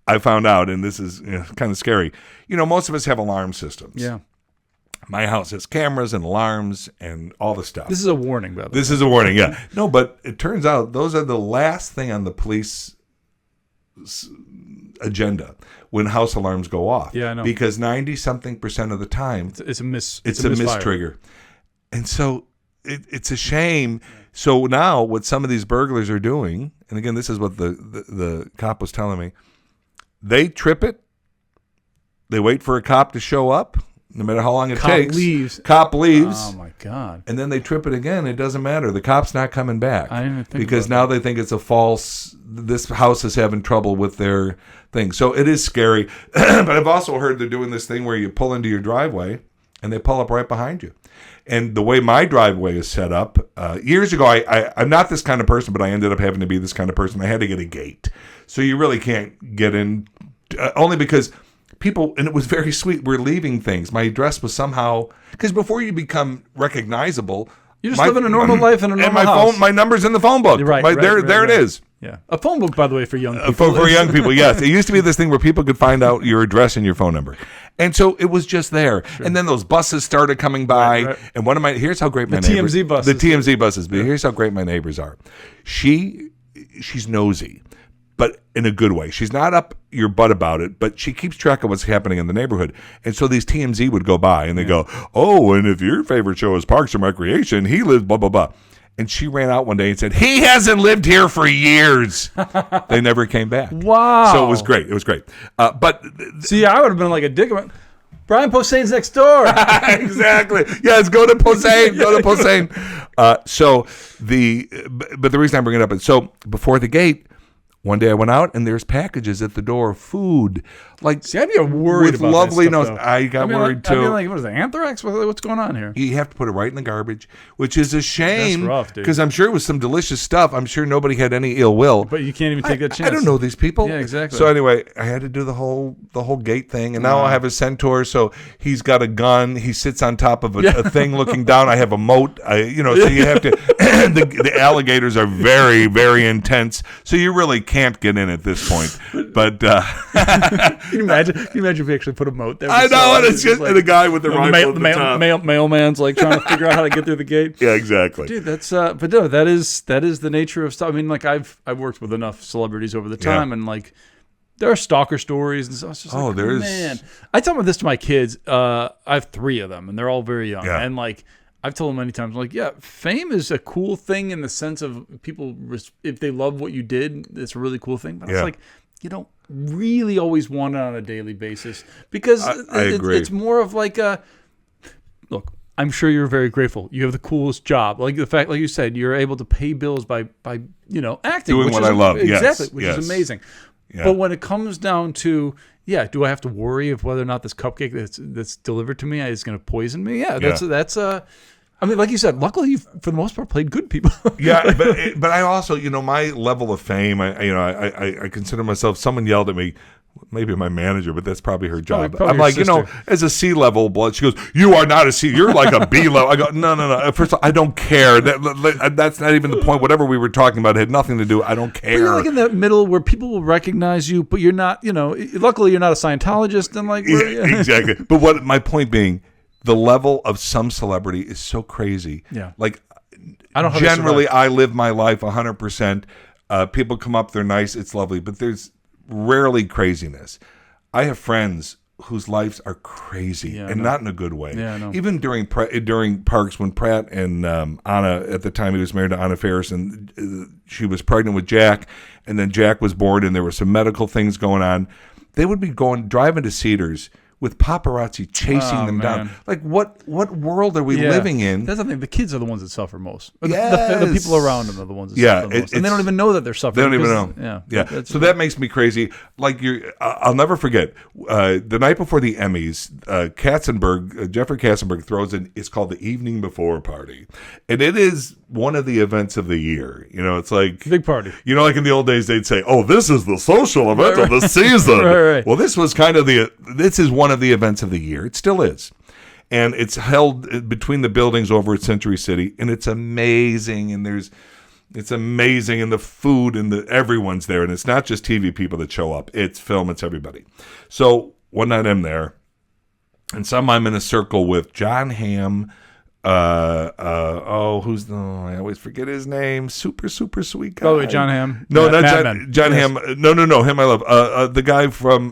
I found out, and this is kind of scary. Most of us have alarm systems. Yeah. My house has cameras and alarms and all the stuff. This is a warning, by the way. This is a warning, yeah. No, but it turns out those are the last thing on the police agenda when house alarms go off. Yeah, I know. Because 90-something% of the time, it's a miss trigger. And so it's a shame. So now what some of these burglars are doing, and again, this is what the cop was telling me, they trip it. They wait for a cop to show up, no matter how long it takes. Cop leaves. Oh, my God. And then they trip it again. It doesn't matter. The cop's not coming back. I didn't even think because now they think it's a false, this house is having trouble with their thing. So it is scary. But I've also heard they're doing this thing where you pull into your driveway and they pull up right behind you. And the way my driveway is set up, years ago, I'm not this kind of person, but I ended up having to be this kind of person. I had to get a gate. So you really can't get in, only because people, and it was very sweet, were leaving things. My address was somehow, because before you become recognizable, you're just living a normal life in a normal house. My number's in the phone book. Right, there it is. Yeah, a phone book, by the way, for young people. For young people, yes. It used to be this thing where people could find out your address and your phone number. And so it was just there. Sure. And then those buses started coming by. Right. And here's how great my neighbors. The TMZ buses. But here's how great my neighbors are. She's nosy, but in a good way. She's not up your butt about it, but she keeps track of what's happening in the neighborhood. And so these TMZ would go by and they go, "Oh, and if your favorite show is Parks and Recreation, he lives blah, blah, blah." And she ran out one day and said, "He hasn't lived here for years." They never came back. Wow. So it was great. It was great. But see, I would have been like a dick. Brian Posehn's next door. Exactly. Yes, go to Posehn. Go to Posehn. But the reason I bring it up is, so before the gate, one day I went out and there's packages at the door, food. Like, see, I'd be worried with about lovely notes. I got worried too. I'd be like, what is it, anthrax? What's going on here? You have to put it right in the garbage, which is a shame. That's rough, dude. Because I'm sure it was some delicious stuff. I'm sure nobody had any ill will. But you can't even take that chance. I don't know these people. Yeah, exactly. So anyway, I had to do the whole gate thing, and now I have a centaur. So he's got a gun. He sits on top of a thing looking down. I have a moat. So you have to. The alligators are very, very intense. So you really can't get in at this point. But can you imagine if we actually put a moat there? I know, and it's just like, the guy with the rifle at the top. Mailman's like trying to figure out how to get through the gate. Yeah, exactly. Dude, that's but no, that is the nature of stuff. I mean, like I've worked with enough celebrities over the time, and like there are stalker stories and stuff. It's just man. I tell them this to my kids. I have 3 of them, and they're all very young, and like. I've told them many times, like, yeah, fame is a cool thing in the sense of people, if they love what you did, it's a really cool thing. But it's like, you don't really always want it on a daily basis because I agree. It's more of like look, I'm sure you're very grateful. You have the coolest job. Like the fact, like you said, you're able to pay bills by acting. Doing what I love. Exactly, yes. which is amazing. Yeah. But when it comes down to, do I have to worry of whether or not this cupcake that's delivered to me is going to poison me? Yeah, that's I mean, like you said, luckily you, for the most part, played good people. Yeah, but I also, my level of fame, I consider myself. Someone yelled at me, maybe my manager, but that's probably her job. Probably I'm like, sister. as a C-level blood, she goes, "You are not a C. You're like a B level." I go, "No. First of all, I don't care. That's not even the point. Whatever we were talking about had nothing to do. I don't care." But you're like in that middle where people will recognize you, but you're not. Luckily you're not a Scientologist, and like exactly. But what my point being. The level of some celebrity is so crazy. Yeah. Like, I don't generally, I live my life 100%. People come up, they're nice, it's lovely, but there's rarely craziness. I have friends whose lives are crazy and not in a good way. Yeah, I know. Even during Parks, when Pratt and Anna, at the time he was married to Anna Faris, and she was pregnant with Jack, and then Jack was born, and there were some medical things going on. They would be driving to Cedars with paparazzi chasing them down. Like, what world are we living in? That's the thing. The kids are the ones that suffer most. Yes. The people around them are the ones that suffer most. And they don't even know that they're suffering. They don't even know. Yeah. So that makes me crazy. Like, I'll never forget, the night before the Emmys, Jeffrey Katzenberg throws in, it's called the Evening Before Party. And it is one of the events of the year. It's like... Big party. Like in the old days, they'd say, "Oh, this is the social event of the season." Right. Well, this was kind of this is one of the events of the year. It still is. And it's held between the buildings over at Century City, and it's amazing. And it's amazing, and the food, and everyone's there. And it's not just TV people that show up. It's film, it's everybody. So one night I'm there, and I'm in a circle with John Hamm, I always forget his name. Super sweet guy. Oh, John Hamm. No, not Mad John. Men. John Yes. Hamm. No, him I love. The guy from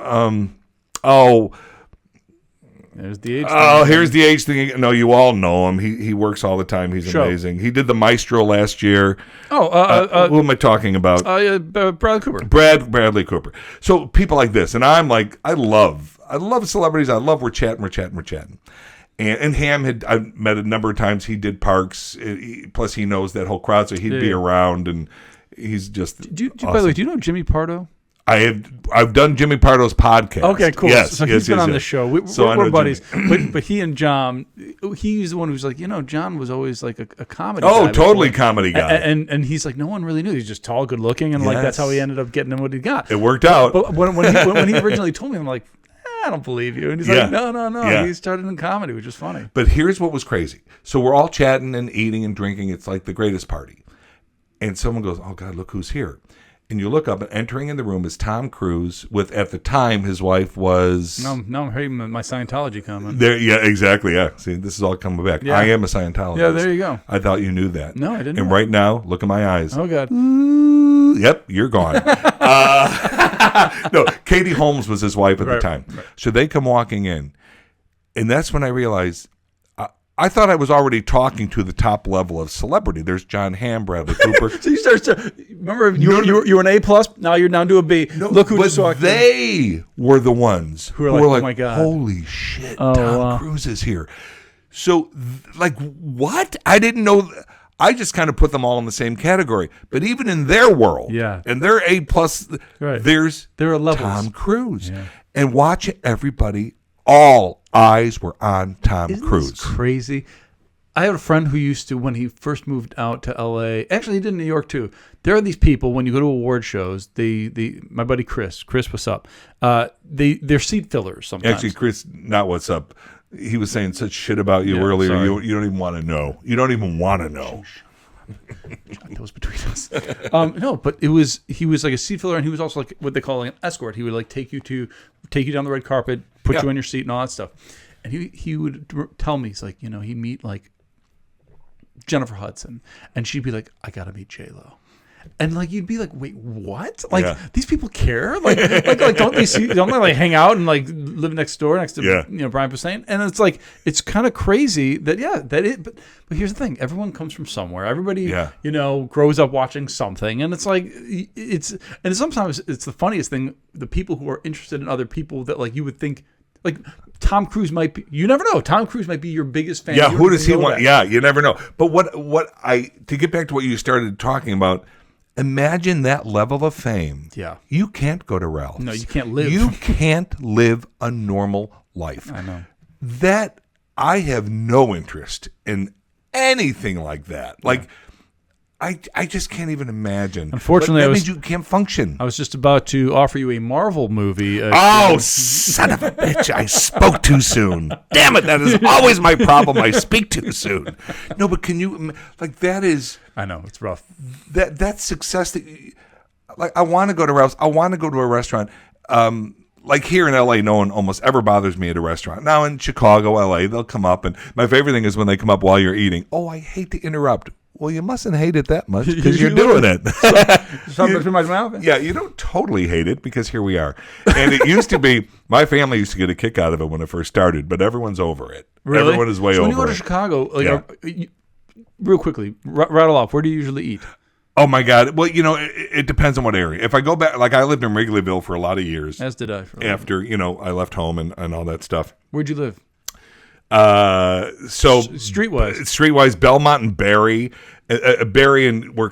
There's the age. here's the age thing. No, you all know him. He works all the time. He's amazing. He did the Maestro last year. Who am I talking about? Bradley Cooper. Bradley Cooper. So people like this, and I'm like, I love celebrities. I love we're chatting. And Ham I met a number of times. He did Parks. Plus, he knows that whole crowd, so he'd be around, and he's just. Awesome. By the way, do you know Jimmy Pardo? I've done Jimmy Pardo's podcast. Okay, cool. Yes, so he's been on the show. We're buddies. But he and John, he's the one who's like, John was always like a comedy guy. Oh, totally comedy guy. And he's like, no one really knew. He's just tall, good looking, and like that's how he ended up getting him what he got. It worked out. But when he originally told me, I'm like, I don't believe you. And he's like, no. Yeah. He started in comedy, which is funny. But here's what was crazy. So we're all chatting and eating and drinking. It's like the greatest party. And someone goes, "Oh, God, look who's here." And you look up, and entering in the room is Tom Cruise with, at the time, his wife was... No, I'm hearing my Scientology comment. There, yeah, exactly, yeah. See, this is all coming back. Yeah. I am a Scientologist. Yeah, there you go. I thought you knew that. No, I didn't. And right now, look at my eyes. Oh, God. Yep, you're gone. No, Katie Holmes was his wife at the time. Right. So they come walking in, and that's when I realized... I thought I was already talking to the top level of celebrity. There's John Hamm, Bradley Cooper. So you start to remember you were an A plus. Now you're down to a B. No, look who just walked in. They were the ones who were like, "Oh my God, holy shit, Tom Cruise is here." So, like, what? I didn't know. I just kind of put them all in the same category. But even in their world, and their A plus, there are levels. Tom Cruise, and watch everybody. All eyes were on Tom Cruise. This crazy. I had a friend who used to, when he first moved out to L.A., actually he did in New York too. There are these people, when you go to award shows, my buddy Chris, what's up? They're seat fillers sometimes. Actually, Chris, not what's up. He was saying such shit about you earlier. You don't even want to know. You don't even want to know. That was between us. No, but he was like a seat filler, and he was also like what they call like an escort. He would like take you down the red carpet, put you in your seat, and all that stuff. And he would tell me, he's like, he'd meet like Jennifer Hudson, and she'd be like, "I gotta meet J-Lo." And like you'd be like, "Wait, what? Like these people care? Like don't they like hang out and like live next door next to Brian Posehn?" And it's like it's kind of crazy but here's the thing: everyone comes from somewhere. Everybody grows up watching something, and it's like and sometimes it's the funniest thing. The people who are interested in other people that like you would think. Like Tom Cruise might be, you never know. Tom Cruise might be your biggest fan. Yeah, who does he want? Yeah, you never know. But to get back to what you started talking about, Imagine that level of fame. Yeah. You can't go to Ralph's. No, you can't live. You can't live a normal life. I know. That I have no interest in anything like that. Like, I just can't even imagine. Unfortunately, that means you can't function. I was just about to offer you a Marvel movie. Oh, son of a bitch. I spoke too soon. Damn it. That is always my problem. I speak too soon. No, but can you, like, that is. I know, it's rough. That's success. Like, I want to go to Ralph's. I want to go to a restaurant. Like here in LA, no one almost ever bothers me at a restaurant. Now in Chicago, LA, they'll come up, and my favorite thing is when they come up while you're eating. Oh, I hate to interrupt. Well, you mustn't hate it that much because you're doing it. Something through my mouth? Yeah, you don't totally hate it because here we are. And it used to be, my family used to get a kick out of it when it first started, but everyone's over it. Really? Everyone is way over it. When you go to Chicago, like, real quickly, rattle off, where do you usually eat? Oh, my God. Well, it depends on what area. If I go back, like I lived in Wrigleyville for a lot of years. As did I. After, I left home and all that stuff. Where'd you live? So Streetwise, Belmont and Barry, Barry and where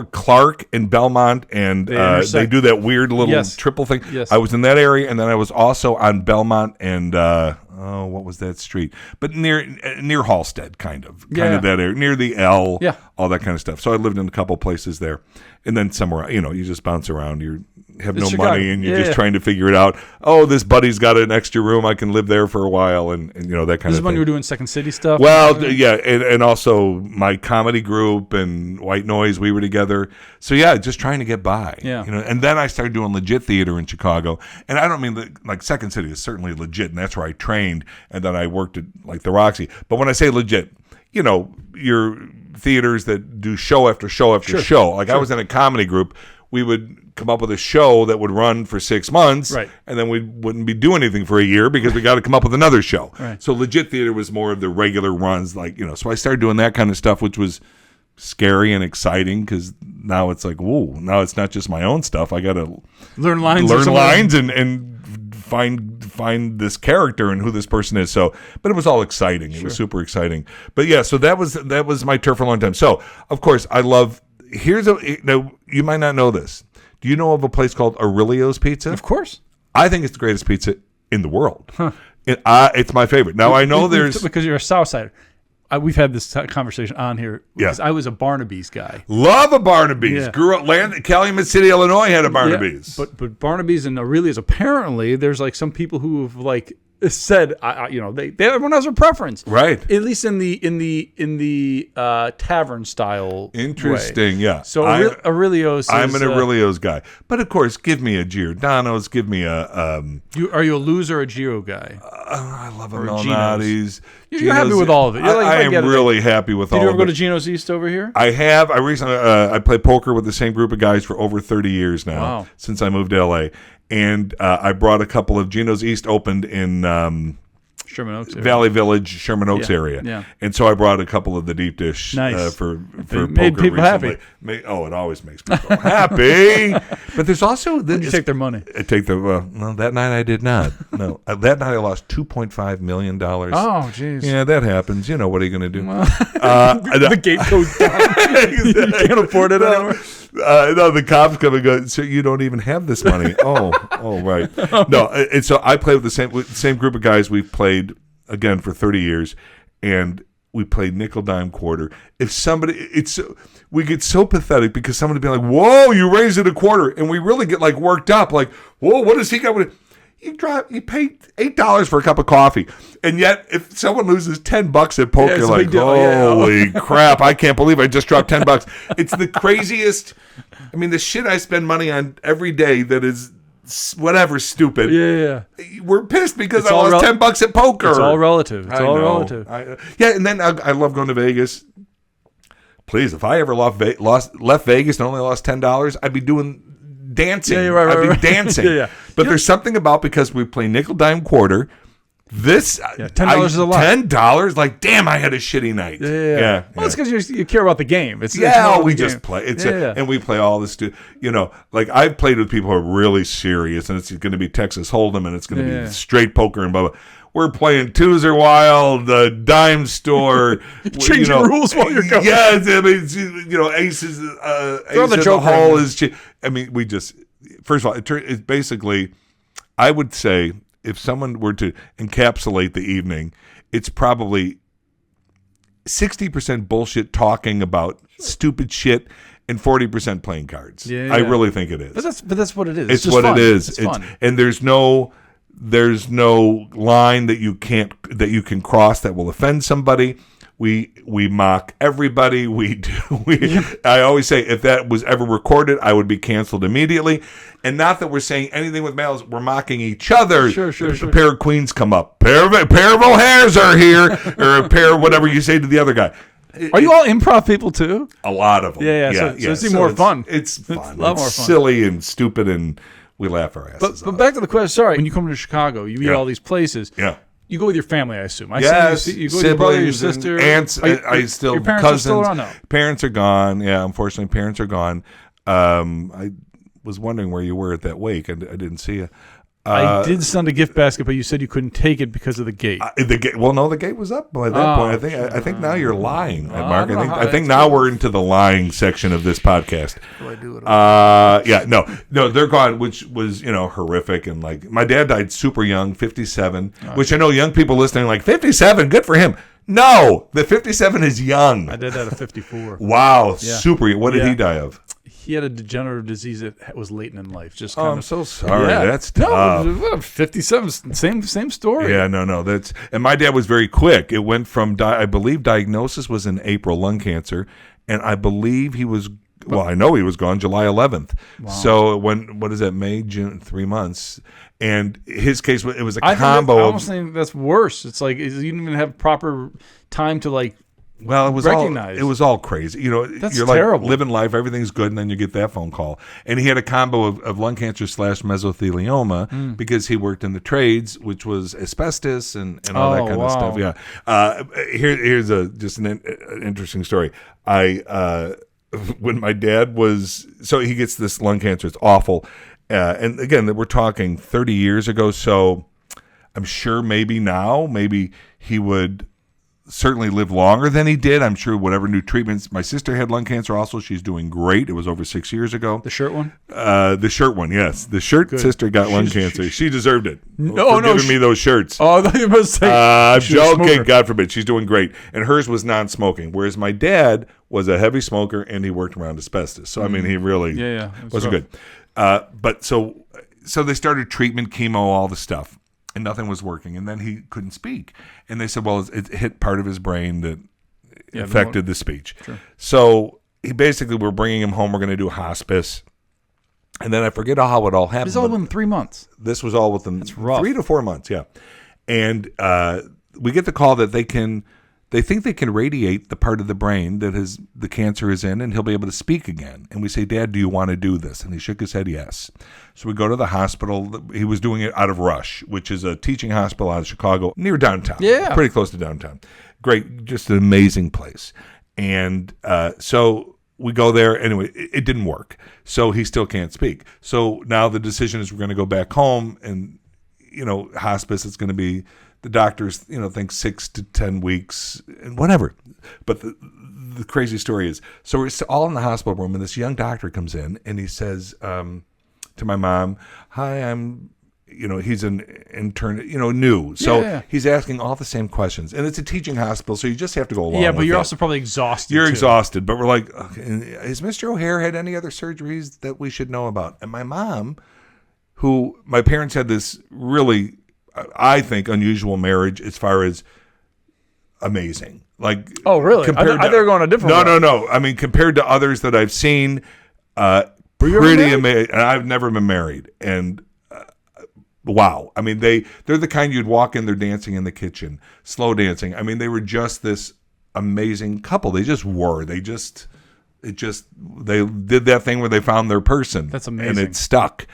Clark and Belmont and they do that weird little triple thing. Yes. I was in that area, and then I was also on Belmont and what was that street? But near Halstead, kind of that area, near the L, all that kind of stuff. So I lived in a couple places there, and then somewhere you just bounce around. You have no money, and you're just trying to figure it out. Oh, this buddy's got an extra room. I can live there for a while, and that kind of thing. This is when you were doing Second City stuff? Well, yeah, and also my comedy group and White Noise, we were together. So, yeah, just trying to get by. Yeah. And then I started doing legit theater in Chicago. And I don't mean that, like, Second City is certainly legit, and that's where I trained, and then I worked at, like, the Roxy. But when I say legit, your theaters that do show after show after show. Like, I was in a comedy group. We would come up with a show that would run for 6 months, right, and then we wouldn't be doing anything for a year because we got to come up with another show. Right. So legit theater was more of the regular runs, so I started doing that kind of stuff, which was scary and exciting because now it's like, whoa, now it's not just my own stuff. I got to learn lines and find this character and who this person is. So, but it was all exciting. It was super exciting. But yeah, so that was my turf for a long time. So of course I love. Now, you might not know this. Do you know of a place called Aurelio's Pizza? Of course. I think it's the greatest pizza in the world. Huh. It's my favorite. Now, I know there's... Because you're a Southsider. We've had this conversation on here because I was a Barnaby's guy. Love a Barnaby's. Yeah. Grew up, Calumet City, Illinois had a Barnaby's. Yeah, but Barnaby's and Aurelio's, apparently, there's like some people who have like said, everyone has a preference, right? At least in the tavern style. Interesting, way. Yeah. So Aurelio's. I'm an Aurelio's guy, but of course, give me a Giordano's. Give me a. Are you a loser or a Gio guy? I love a Malnati's. You're happy with all of it. I am really happy with all of it. Did you ever go to Gino's East over here? I have. I recently I played poker with the same group of guys for over 30 years now. Wow. Since I moved to LA. And I brought a couple of Gino's East opened in Sherman Oaks area. Valley Village, Sherman Oaks area. Yeah. And so I brought a couple of the deep dish for poker made people recently. Happy. It always makes people happy. But there's also... Did you take their money? No, that night I did not. No. That night I lost $2.5 million. Oh, jeez. Yeah, that happens. What are you going to do? The gate goes down. You can't afford it anymore. No, the cops come and go, so you don't even have this money. Oh, right. No, and so I played with the same group of guys. We've played, again, for 30 years, and we played nickel, dime, quarter. We get so pathetic because somebody be like, whoa, you raised it a quarter. And we really get like worked up, like, whoa, what does he got with it? You pay $8 for a cup of coffee, and yet if someone loses $10 at poker, you're like, holy crap! I can't believe I just dropped $10. It's the craziest. I mean, the shit I spend money on every day that is whatever stupid. Yeah. We're pissed because I lost $10 at poker. It's all relative. Relative. And then I love going to Vegas. Please, if I ever left Vegas and only lost $10, I'd be doing dancing. Yeah, right, I'd be dancing. Yeah. But there's something about, because we play nickel, dime, quarter, $10 is a lot. $10, like, damn, I had a shitty night. Yeah. Well, it's because you care about the game. We just play. And we play all this, like I've played with people who are really serious, and it's going to be Texas Hold'em, and it's going to be straight poker and blah, blah. we're playing Twos Are Wild, the Dime Store. Changing rules while you're going. Yes, I mean, Aces. Ace of the Hole is. I mean, we just. First of all, it's basically. I would say if someone were to encapsulate the evening, it's probably 60% bullshit talking about stupid shit and 40% playing cards. I really think it is. But that's what it is. It's what fun. It is. It's fun. And there's no line that you can cross that will offend somebody. We mock everybody. I always say if that was ever recorded, I would be canceled immediately. And not that we're saying anything with males, we're mocking each other. Sure. A pair of queens come up. Pair of O'Hares are here, or a pair of whatever you say to the other guy. Are you all improv people too? A lot of them. Yeah. So it's even more fun. It's fun. It's a lot more fun. Silly and stupid, and we laugh our asses off. But back to the question. Sorry, when you come to Chicago, you eat all these places. Yeah. You go with your family, I assume. Yes, you go with your brother, your sister, aunts. Your parents cousins. are still around now? Parents are gone. Yeah, unfortunately, parents are gone. I was wondering where you were at that wake. I didn't see you. I did send a gift basket, but you said you couldn't take it because of the gate. Well, no, the gate was up by that point. I think now you're lying, Mark. I think now we're into the lying section of this podcast. What do I do? No, they're gone, which was horrific. And like my dad died super young, 57, which I know young people listening like 57, good for him. No, the 57 is young. I did that at 54. Wow, super young. What did he die of? He had a degenerative disease that was late in life. I'm so sorry. That's tough. No, 57, same story. Yeah, no. And my dad was very quick. It went from, I believe diagnosis was in April, lung cancer, and I believe he was, I know he was gone July 11th. Wow. So what is that, May, June, 3 months. And his case, it was a combo. I almost think that's worse. It's like you didn't even have proper time to like. Well, it was all crazy. That's you're terrible. Like living life, everything's good, and then you get that phone call. And he had a combo of lung cancer / mesothelioma because he worked in the trades, which was asbestos and all that kind of stuff. Yeah. Here's just an interesting story. When my dad was, so he gets this lung cancer, it's awful. And again, we're talking 30 years ago, so I'm sure maybe he would certainly live longer than he did. I'm sure whatever new treatments. My sister had lung cancer also. She's doing great. It was over 6 years ago. The shirt one? The shirt one, yes. The shirt sister got lung cancer. She deserved it. For giving me those shirts. Oh, I thought you were going to say. I'm joking. God forbid. She's doing great. And hers was non-smoking, whereas my dad was a heavy smoker and he worked around asbestos. So, I mean, he really wasn't good. But so they started treatment, chemo, all the stuff. And nothing was working. And then he couldn't speak. And they said, well, it hit part of his brain that affected the speech. Sure. So he basically, we're bringing him home. We're going to do hospice. And then I forget how it all happened. This was all within 3 months. This was all within 3 to 4 months, yeah. And we get the call that they think they can radiate the part of the brain that the cancer is in, and he'll be able to speak again. And we say, Dad, do you want to do this? And he shook his head, yes. So we go to the hospital. He was doing it out of Rush, which is a teaching hospital out of Chicago, near downtown. Yeah. Pretty close to downtown. Great, just an amazing place. And so we go there. Anyway, it didn't work. So he still can't speak. So now the decision is we're going to go back home, and, hospice, it's going to be, the doctors, think 6 to 10 weeks and whatever. But the crazy story is, so we're all in the hospital room, and this young doctor comes in, and he says to my mom, hi, he's an intern, new. So he's asking all the same questions. And it's a teaching hospital, so you just have to go along. Yeah, but you're also probably exhausted. You're exhausted. But we're like, okay, has Mr. O'Hare had any other surgeries that we should know about? And my mom, who my parents had this really, I think, unusual marriage as far as amazing. Like, oh, really? I they're going a different way. No. I mean, compared to others that I've seen, pretty amazing. And I've never been married. And wow. I mean, they're the kind you'd walk in, they're dancing in the kitchen, slow dancing. I mean, they were just this amazing couple. They just were. They did that thing where they found their person. That's amazing. And it stuck.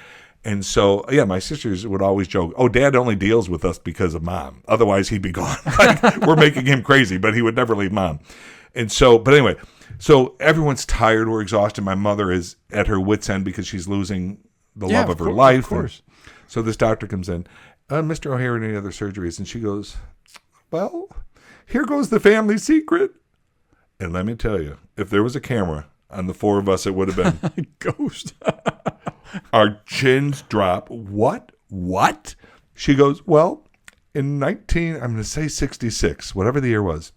And so, my sisters would always joke, oh, Dad only deals with us because of Mom. Otherwise, he'd be gone. Like, we're making him crazy, but he would never leave Mom. And so, but anyway, so everyone's tired. We're exhausted. My mother is at her wit's end because she's losing the love of her life. Of course. So this doctor comes in, Mr. O'Hare, any other surgeries? And she goes, well, here goes the family secret. And let me tell you, if there was a camera on the four of us, it would have been Ghost. our chins drop. What? She goes, well, in I'm going to say 66, whatever the year was,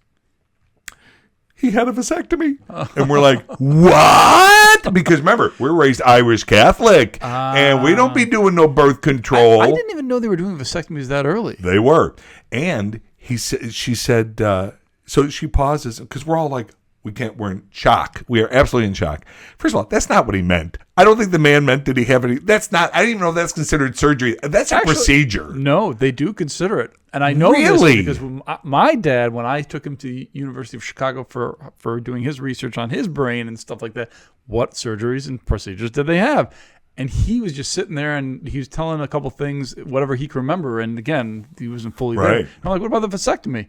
he had a vasectomy. And we're like, what? Because remember, we're raised Irish Catholic, and we don't be doing no birth control. I didn't even know they were doing vasectomies that early. They were. And she said, so she pauses, because we're all like, we're in shock. We are absolutely in shock. First of all, that's not what he meant. I don't think the man meant, did he have any, that's not, I don't even know if that's considered surgery. That's a procedure. No, they do consider it. And I know this because my dad, when I took him to the University of Chicago for doing his research on his brain and stuff like that, what surgeries and procedures did they have? And he was just sitting there and he was telling a couple things, whatever he could remember. And again, he wasn't fully there. And I'm like, what about the vasectomy?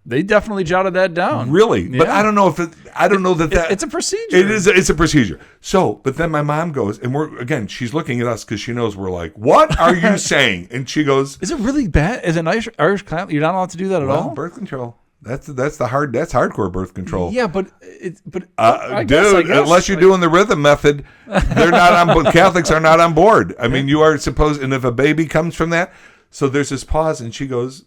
They definitely jotted that down. Really? Yeah. But I don't know if it's a procedure. It's a procedure. So, but then my mom goes, and she's looking at us because she knows we're like, what are you saying? And she goes, is it really bad? Is an Irish client, you're not allowed to do that at all? Birth control. That's hardcore birth control. Yeah, but I guess, unless you're doing the rhythm method, they're not on board. Catholics are not on board. I mean, you are supposed, and if a baby comes from that, so there's this pause, and she goes,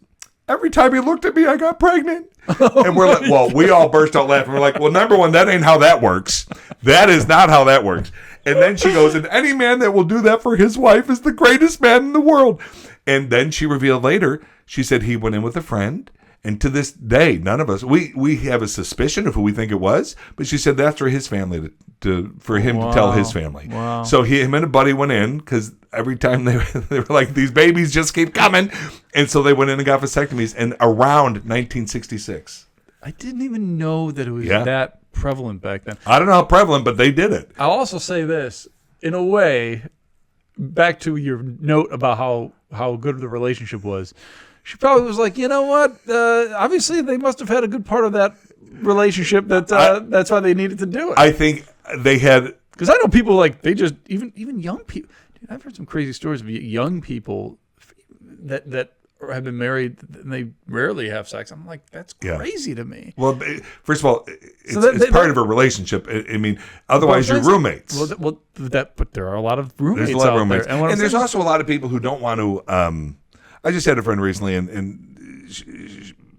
every time he looked at me, I got pregnant. And we're like, well, we all burst out laughing. We're like, well, number one, that ain't how that works. That is not how that works. And then she goes, and any man that will do that for his wife is the greatest man in the world. And then she revealed later, she said he went in with a friend. And to this day, none of us, we have a suspicion of who we think it was. But she said that's for his family for him to tell his family. Wow. So him and a buddy went in because every time they were like, these babies just keep coming. And so they went in and got vasectomies. And around 1966. I didn't even know that it was that prevalent back then. I don't know how prevalent, but they did it. I'll also say this. In a way, back to your note about how good the relationship was, she probably was like, you know what? Obviously, they must have had a good part of that relationship. That's why they needed to do it. I think they had, because I know people like they just even young people. Dude, I've heard some crazy stories of young people that have been married and they rarely have sex. I'm like, that's crazy to me. Well, first of all, it's part of a relationship. I mean, otherwise you're roommates. But there are a lot of roommates. There's a lot of out roommates, there. and there's also a lot of people who don't want to. I just had a friend recently, and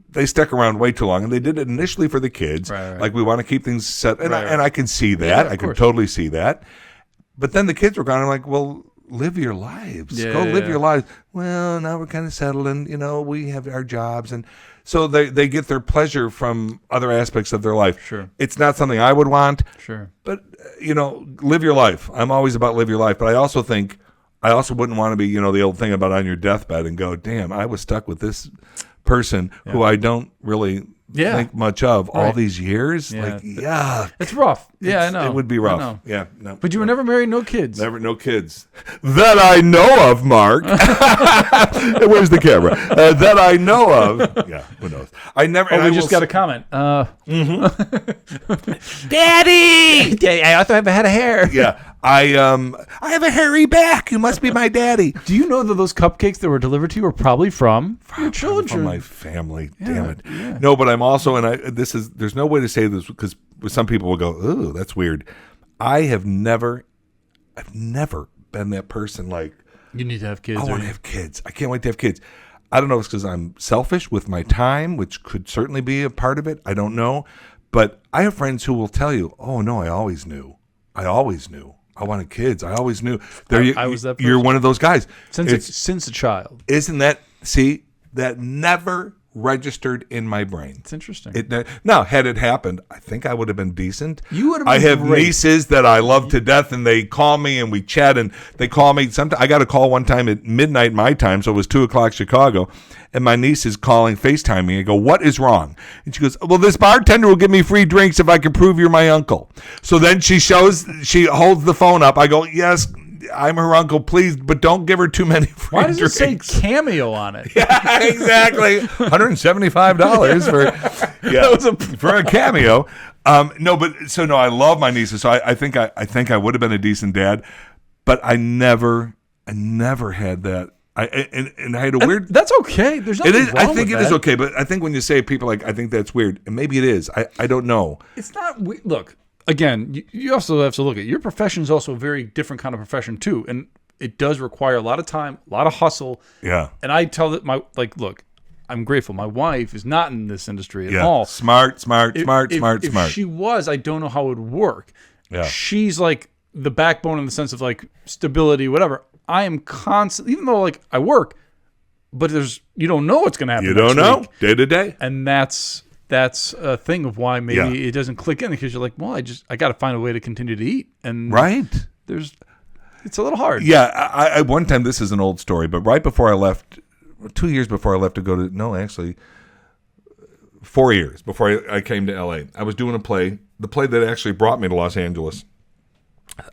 they stuck around way too long, and they did it initially for the kids. Right. Like, we want to keep things set, and I can see that. Yeah, I can totally see that. But then the kids were gone. I'm like, well, live your lives. Go live your lives. Well, now we're kind of settled, and we have our jobs, and so they get their pleasure from other aspects of their life. Sure, it's not something I would want. Sure, but live your life. I'm always about live your life, but I also think. I also wouldn't want to be, the old thing about on your deathbed and go, damn, I was stuck with this person who I don't really think much of all these years. Yeah. Like, yeah. It's rough. Yeah, I know. It would be rough. Yeah. No. But you were never married, no kids. No kids. That I know of, Mark. Where's the camera? That I know of. Yeah, who knows? I never. Oh, we just got a comment. Daddy! I thought I had a hair. Yeah. I have a hairy back. You must be my daddy. Do you know that those cupcakes that were delivered to you were probably from your children? From my family. Damn it. Yeah. No, but I'm also, there's no way to say this because some people will go, ooh, that's weird. I've never been that person like, you need to have kids. I want to have kids. I can't wait to have kids. I don't know if it's because I'm selfish with my time, which could certainly be a part of it. I don't know. But I have friends who will tell you, oh, no, I always knew. I wanted kids. I always knew. I was that person. You're one of those guys. Since a child. Isn't that, that never registered in my brain. It's interesting. Now, had it happened, I think I would have been decent. You would have been I have great. nieces that I love to death, and they call me, and we chat, and they call me. Sometimes I got a call one time at midnight my time, so it was 2 o'clock Chicago, and my niece is calling, FaceTime me. I go, what is wrong? And she goes, well, this bartender will give me free drinks if I can prove you're my uncle. So then she holds the phone up. I go, yes, I'm her uncle, please, but don't give her too many free drinks. Why does drinks. it say cameo on it? Yeah, exactly. $175 for a cameo. I love my nieces. So I think I would have been a decent dad, but I never had that. And I had a weird. That's okay. There's nothing It is. wrong I think with it is that. okay, but I think when you say people like, I think that's weird, and maybe it is. I don't know. It's not. Look, again, you also have to look at your profession is also a very different kind of profession too, and it does require a lot of time, a lot of hustle. Yeah. And I tell that look, I'm grateful. My wife is not in this industry at all. Smart. If she was, I don't know how it would work. Yeah. She's like the backbone in the sense of like stability, whatever. I am constant, even though like I work, but you don't know what's going to happen. You don't know day to day, and that's a thing of why maybe it doesn't click in, because you're like, well, I got to find a way to continue to eat, and it's a little hard. Yeah, I one time, this is an old story, but right before I left, 2 years before I left to go to 4 years before I came to LA, I was doing a play, the play that actually brought me to Los Angeles.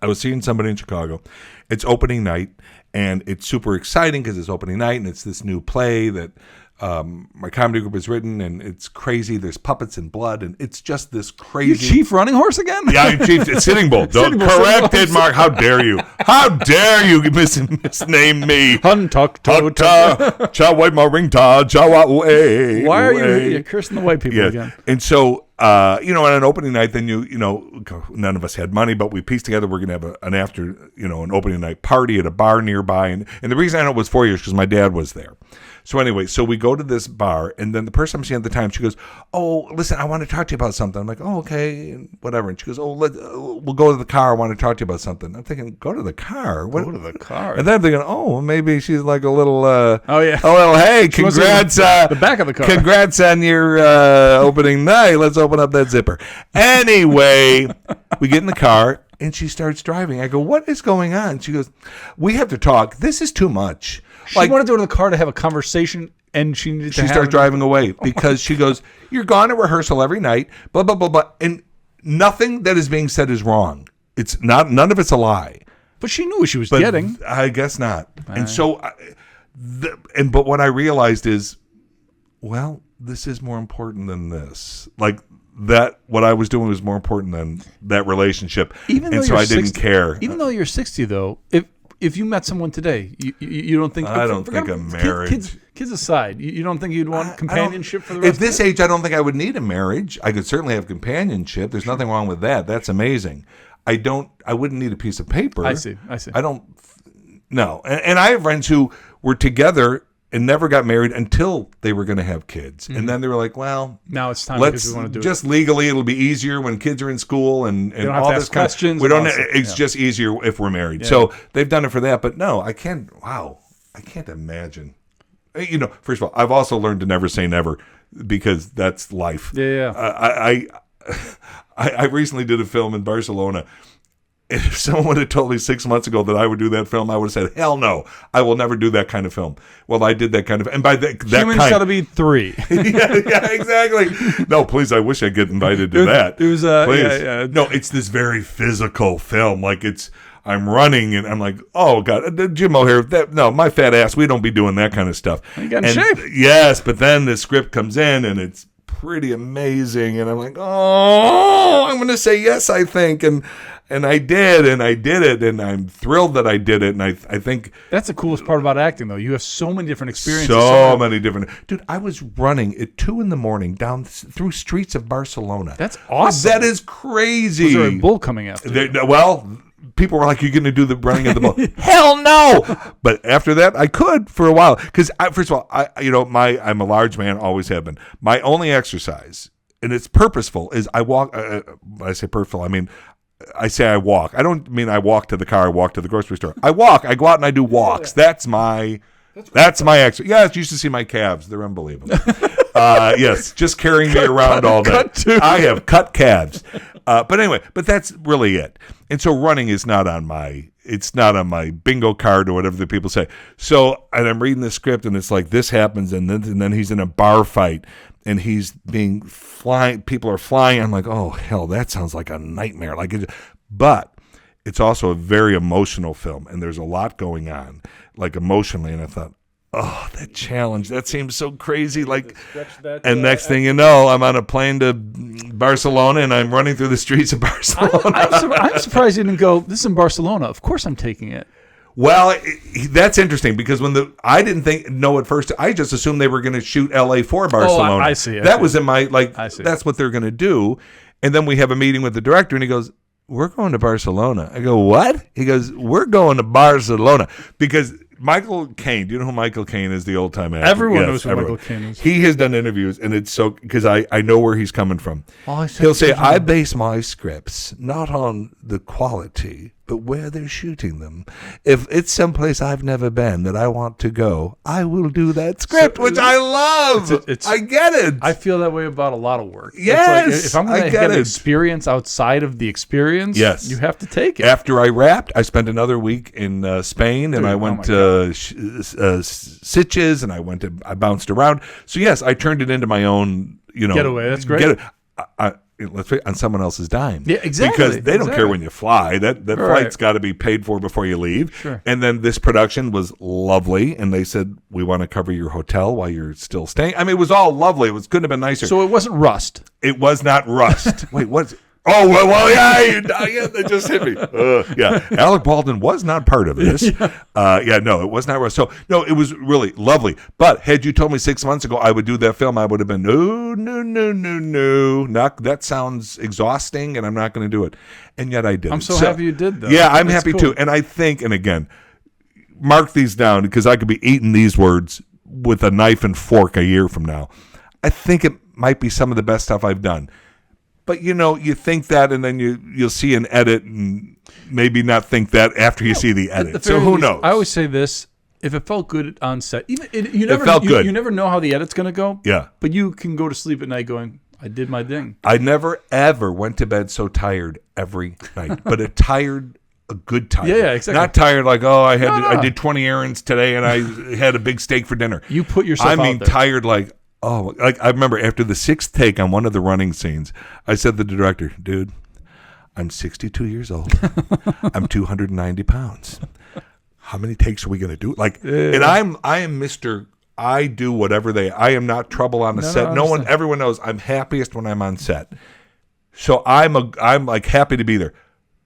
I was seeing somebody in Chicago. It's opening night, and it's super exciting because it's opening night, and it's this new play that my comedy group has written, and it's crazy. There's puppets and blood, and it's just this crazy. You Chief Running Horse again? Yeah, I'm Chief. It's Sitting Bull. Don't correct it, Mark. How dare you? How dare you misname me? Huntuck Cha wai ma ring ta cha wa way. Why are you cursing the white people again? And so, on an opening night, then none of us had money, but we pieced together we're going to have an opening night party at a bar nearby. And the reason I know it was 4 years because my dad was there. So anyway, we go to this bar, and then the person I'm seeing at the time, she goes, "Oh, listen, I want to talk to you about something." I'm like, "Oh, okay," and whatever. And she goes, "Oh, we'll go to the car. I want to talk to you about something." I'm thinking, "Go to the car? What?" Go to the car. And then I'm thinking, "Oh, maybe she's like a little, hey, She wants congrats, the back of the car. Congrats on your opening night. Let's open up that zipper." Anyway, we get in the car, and she starts driving. I go, "What is going on?" She goes, "We have to talk. This is too much." She wanted to go to the car to have a conversation, and she needed to She starts driving away because she goes, "You're gone to rehearsal every night, blah, blah, blah, blah." And nothing that is being said is wrong. It's not, none of it's a lie. But she knew what she was getting. I guess not. And so, but what I realized is, well, this is more important than this. Like, that, what I was doing was more important than that relationship. I didn't care. Even though you're 60, though, if you met someone today, you don't think... I don't think a marriage... Kids aside, you don't think you'd want companionship for the rest of At this age, I don't think I would need a marriage. I could certainly have companionship. There's nothing wrong with that. That's amazing. I wouldn't need a piece of paper. I see. I don't... No. And I have friends who were together and never got married until they were going to have kids. Mm-hmm. And then they were like, well... Now it's time because we want to do it. Just legally, it'll be easier when kids are in school and all this kind of... questions. It's just easier if we're married. Yeah. So they've done it for that. But no, I can't imagine. First of all, I've also learned to never say never because that's life. Yeah. I recently did a film in Barcelona. And if someone would have told me 6 months ago that I would do that film, I would have said, "Hell no, I will never do that kind of film." Well, I did that kind of, and by that humans got to be 3. yeah, exactly. No, please, I wish I get invited to that. It was, please. Yeah. No, it's this very physical film. Like I'm running, and I'm like, oh God, Jim O'Hare. No, my fat ass. We don't be doing that kind of stuff. You got in shape. Yes, but then the script comes in, and it's pretty amazing, and I'm like, oh, I'm going to say yes, I think, and I did it, and I'm thrilled that I did it, and I think that's the coolest part about acting, though. You have so many different experiences. So many different. Dude, I was running at 2 a.m. down through streets of Barcelona. That's awesome. That is crazy. Was there a bull coming after you? Well, people were like, "You're going to do the running of the bull?" Hell no! But after that, I could for a while because first of all, I'm a large man, always have been. My only exercise, and it's purposeful, is I walk. When I say purposeful, I mean I say I walk. I don't mean I walk to the car. I walk to the grocery store. I walk. I go out and I do walks. That's my exercise. Yeah, you should see my calves. They're unbelievable. Yes, just carrying me around all day. I have cut calves. But anyway, that's really it. And so running is not on my bingo card or whatever the people say. So, and I'm reading the script and it's like this happens and then he's in a bar fight and he's people are flying. I'm like, oh hell, that sounds like a nightmare. But it's also a very emotional film and there's a lot going on, like emotionally. And I thought, oh, that challenge, that seems so crazy. Next thing you know, I'm on a plane to Barcelona and I'm running through the streets of Barcelona. I'm surprised you didn't go, this is in Barcelona. Of course I'm taking it. Well, that's interesting because I didn't know at first. I just assumed they were going to shoot L.A. for Barcelona. I see. That was in my I see. That's what they're going to do. And then we have a meeting with the director, and he goes, "We're going to Barcelona." I go, "What?" He goes, "We're going to Barcelona because." Michael Caine, do you know who Michael Caine is, the old-time actor? Everyone knows who Michael Caine is. He has done interviews, and it's so, because I know where he's coming from. Oh, He'll say, I base my scripts not on the quality, but where they're shooting them. If it's someplace I've never been that I want to go, I will do that script, which I love. I get it. I feel that way about a lot of work. Yes, it's like, if I'm going to get an experience outside of the experience, yes, you have to take it. After I wrapped, I spent another week in Spain, and I went to Sitges, and I bounced around. So yes, I turned it into my own, getaway. That's great. Let's say on someone else's dime. Yeah, exactly. Because they don't care when you fly. That flight's got to be paid for before you leave. Sure. And then this production was lovely, and they said, we want to cover your hotel while you're still staying. I mean, it was all lovely. It couldn't have been nicer. So it wasn't Rust. It was not Rust. Wait, what's... Oh, well, yeah, that just hit me. Yeah, Alec Baldwin was not part of this. No, it was not Rust. So, no, it was really lovely. But had you told me 6 months ago I would do that film, I would have been, no. That sounds exhausting, and I'm not going to do it. And yet I did. I'm so happy you did, though. Yeah, I'm happy too. And I think, and again, mark these down because I could be eating these words with a knife and fork a year from now. I think it might be some of the best stuff I've done. But, you think that, and then you'll see an edit and maybe not think that after you see the edit. So who knows? I always say this. If it felt good on set, you never know how the edit's going to go. Yeah. But you can go to sleep at night going, I did my thing. I never, ever went to bed so tired every night. But a good tired. Yeah, exactly. Not tired like, I did 20 errands today and I had a big steak for dinner. You put yourself out there. I mean, tired like... Oh, like I remember after the 6th take on one of the running scenes, I said to the director, dude, I'm 62 years old. I'm 290 pounds. How many takes are we going to do? And I am Mr. I do whatever I am not trouble on the set. Everyone knows I'm happiest when I'm on set. So I'm like happy to be there.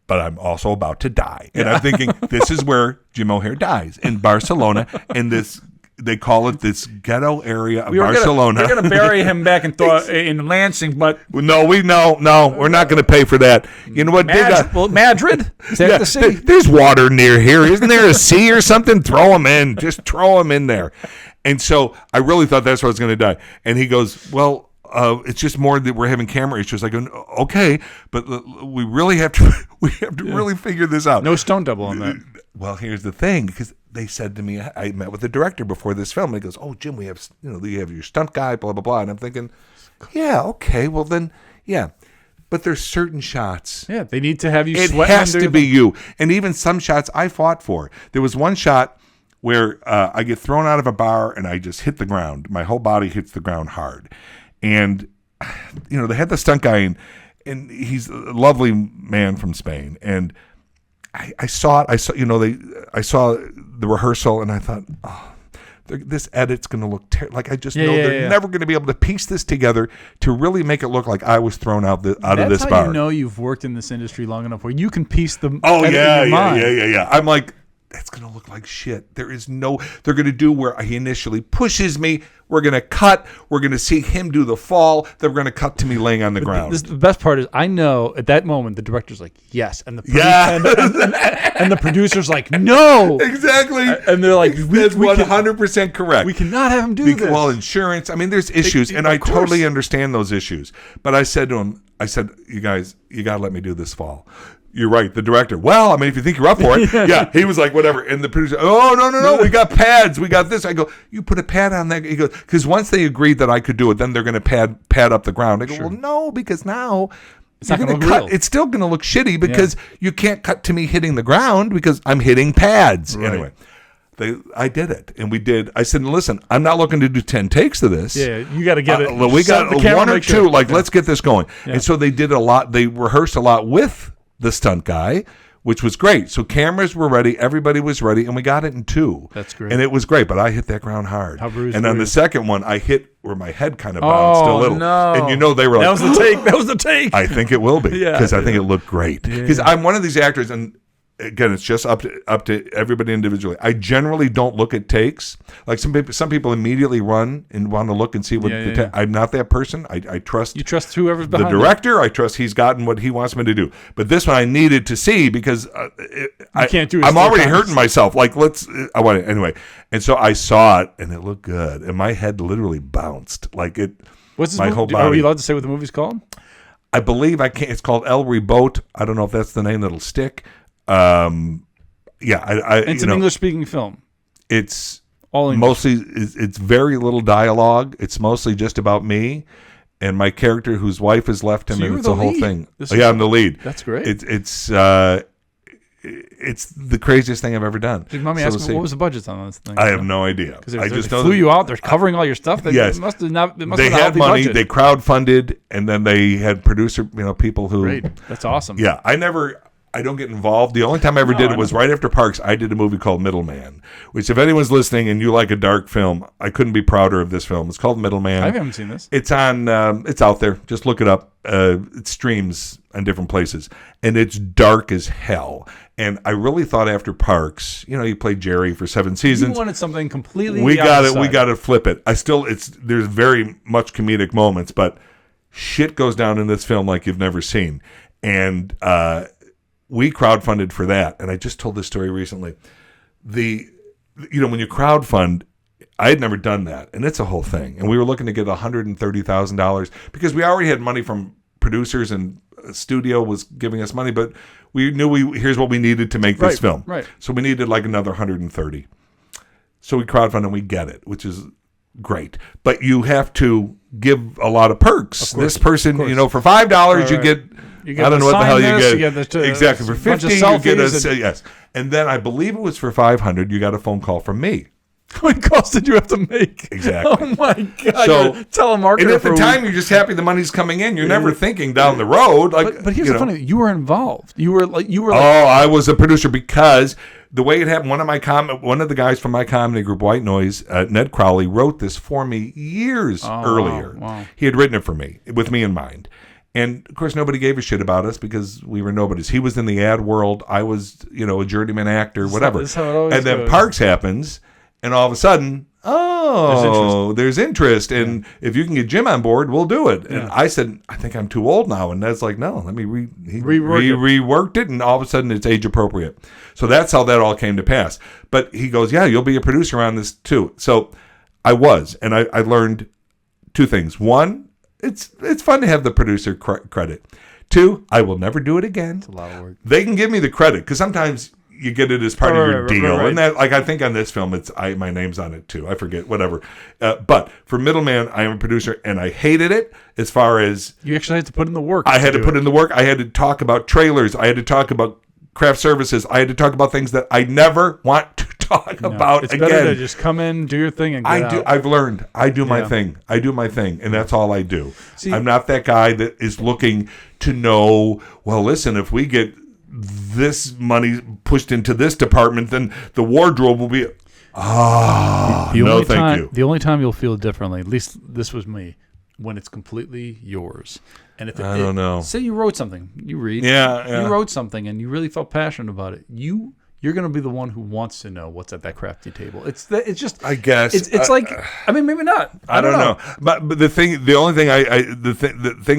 But I'm also about to die. And I'm thinking, this is where Jim O'Heir dies, in Barcelona, in this... They call it this ghetto area of Barcelona. We're going to bury him back in Lansing, but... No, we're not going to pay for that. You know what? Madrid? Is that the sea? There's water near here. Isn't there a sea or something? Throw him in. Just throw him in there. And so I really thought that's where I was going to die. And he goes, well... it's just more that we're having camera issues. I go, okay, but we really have to really figure this out. No stone double on that. Well, here's the thing, because they said to me, I met with the director before this film, and he goes, "Oh, Jim, we have you have your stunt guy, blah blah blah," and I'm thinking, yeah, okay, well then, yeah. But there's certain shots. Yeah, they need to have you sweating. It has to be you. And even some shots I fought for. There was one shot where I get thrown out of a bar and I just hit the ground. My whole body hits the ground hard. And, they had the stunt guy in, and he's a lovely man from Spain. And I saw it. I saw the rehearsal, and I thought, oh, this edit's going to look like I just know they're never going to be able to piece this together to really make it look like I was thrown out of this bar. That's how you've worked in this industry long enough where you can piece the edit in your mind. Yeah. I'm like, that's going to look like shit. They're going to do where he initially pushes me. We're going to cut. We're going to see him do the fall. Then we're going to cut to me laying on the ground. The best part is I know at that moment the director's like, yes. And the and the producer's like, no. Exactly. And they're like, that's 100% correct. We cannot have him do this. Well, insurance. I mean, there's issues. And I totally understand those issues. But I said to him, you guys, you got to let me do this fall. You're right, the director. Well, I mean, if you think you're up for it, yeah. He was like, whatever. And the producer, oh, no, we got pads. We got this. I go, you put a pad on that. He goes, because once they agreed that I could do it, then they're going to pad up the ground. I go, well, no, because now it's not going to cut. It's still going to look shitty because you can't cut to me hitting the ground because I'm hitting pads. Right. Anyway. I did it, and we did. I said, listen, I'm not looking to do 10 takes of this. Yeah, you got to get it. We got one or two. Let's get this going. Yeah. And so they did a lot. They rehearsed a lot with the stunt guy, which was great. So cameras were ready, everybody was ready, and we got it in 2. That's great. And it was great, but I hit that ground hard. How bruised and on you? the second one, I hit where my head kind of bounced a little. No. And they were like, that was the take. That was the take. I think it will be, because I think it looked great. Because I'm one of these actors, and again, it's just up to everybody individually. I generally don't look at takes. Like some people immediately run and want to look and see what I'm not that person. I trust. You trust whoever's behind the director. I trust he's gotten what he wants me to do. But this one I needed to see because I can't do it. I'm already hurting myself. Like I want it anyway. And so I saw it and it looked good, and my head literally bounced like it. What's this my movie? whole body. Are we allowed to say what the movie's called? I believe I can't. It's called El Rebote. I don't know if that's the name that'll stick. It's an English-speaking film. It's all English. Mostly. It's very little dialogue. It's mostly just about me and my character, whose wife has left him, so and it's a whole thing. I'm the lead. That's great. It's the craziest thing I've ever done. Did Mommy ask what was the budget on this thing? I have no idea. I just know flew you out. They're covering all your stuff. Yes, it must have not. They had money. Budget. They crowdfunded, and then they had producer, people who. Great. That's awesome. Yeah, I don't get involved. The only time I ever did it was right after Parks. I did a movie called Middleman, which if anyone's listening and you like a dark film, I couldn't be prouder of this film. It's called Middleman. I haven't seen this. It's on. It's out there. Just look it up. It streams on different places, and it's dark as hell. And I really thought after Parks, you played Jerry for 7 seasons. You wanted something completely. We got to flip it. There's very much comedic moments, but shit goes down in this film like you've never seen, and. We crowdfunded for that, and I just told this story recently. When you crowdfund, I had never done that, and it's a whole thing. And we were looking to get $130,000 because we already had money from producers, and a studio was giving us money, but we knew here's what we needed to make this film. Right. So we needed like another 130. So we crowdfund and we get it, which is great. But you have to give a lot of perks. This person, for $5 you get. I don't know what the hell you get. Exactly. For $50, you get yes. And then I believe it was for $500, you got a phone call from me. How many calls did you have to make? Exactly. Oh my God! So, you're a telemarketer. And at the time, you're just happy the money's coming in. You're never thinking down the road. But here's the funny thing: you were involved. You were like. I was a producer because the way it happened. One of the guys from my comedy group, White Noise, Ned Crowley, wrote this for me years earlier. Wow. He had written it for me with me in mind. And, of course, nobody gave a shit about us because we were nobodies. He was in the ad world. I was, a journeyman actor, whatever. That's how it always goes. Then Parks happens, and all of a sudden, there's interest. And if you can get Jim on board, we'll do it. And I said, I think I'm too old now. And Ned's like, no, let me reworked it. And all of a sudden, it's age appropriate. So that's how that all came to pass. But he goes, yeah, you'll be a producer on this, too. So I was. And I learned 2 things. 1, it's fun to have the producer credit. 2, I will never do it again. It's a lot of work. They can give me the credit because sometimes you get it as part of your deal, and that, I think on this film, my name's on it too. I forget, whatever. But for Middleman, I am a producer, and I hated it. As far as you actually had to put in the work. I had to put in the work. I had to talk about trailers. I had to talk about craft services. I had to talk about things that I never want to talk about it's again. It's better to just come in, do your thing, and get out. I've learned. I do my thing. I do my thing, and that's all I do. See, I'm not that guy that is looking to know, well, listen, if we get this money pushed into this department, then the wardrobe will be... thank you. The only time you'll feel differently, at least this was me, when it's completely yours. And if I don't know. Say you wrote something, you read. Yeah. You wrote something and you really felt passionate about it. You're going to be the one who wants to know what's at that crafty table. It's just. I guess it's like. I mean, maybe not. I don't know. But the thing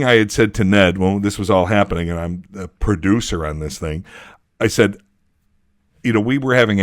I had said to Ned when this was all happening, and I'm a producer on this thing, I said, we were having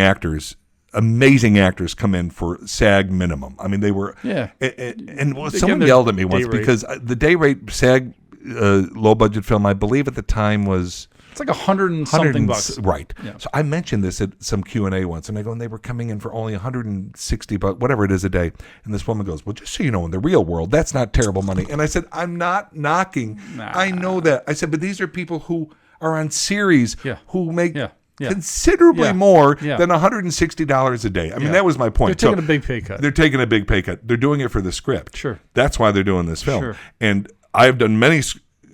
amazing actors come in for SAG minimum. I mean, they were. Yeah. And someone yelled at me once because the day rate SAG low budget film, I believe at the time was. It's like $100 and something bucks. Right. Yeah. So I mentioned this at some Q&A once, and I go, and they were coming in for only $160, whatever it is a day. And this woman goes, well, just so you know, in the real world, that's not terrible money. And I said, I'm not knocking. Nah. I know that. I said, but these are people who are on series who make considerably more than $160 a day. I mean, that was my point. They're taking a big pay cut. They're taking a big pay cut. They're doing it for the script. Sure. That's why they're doing this film. Sure. And I've done many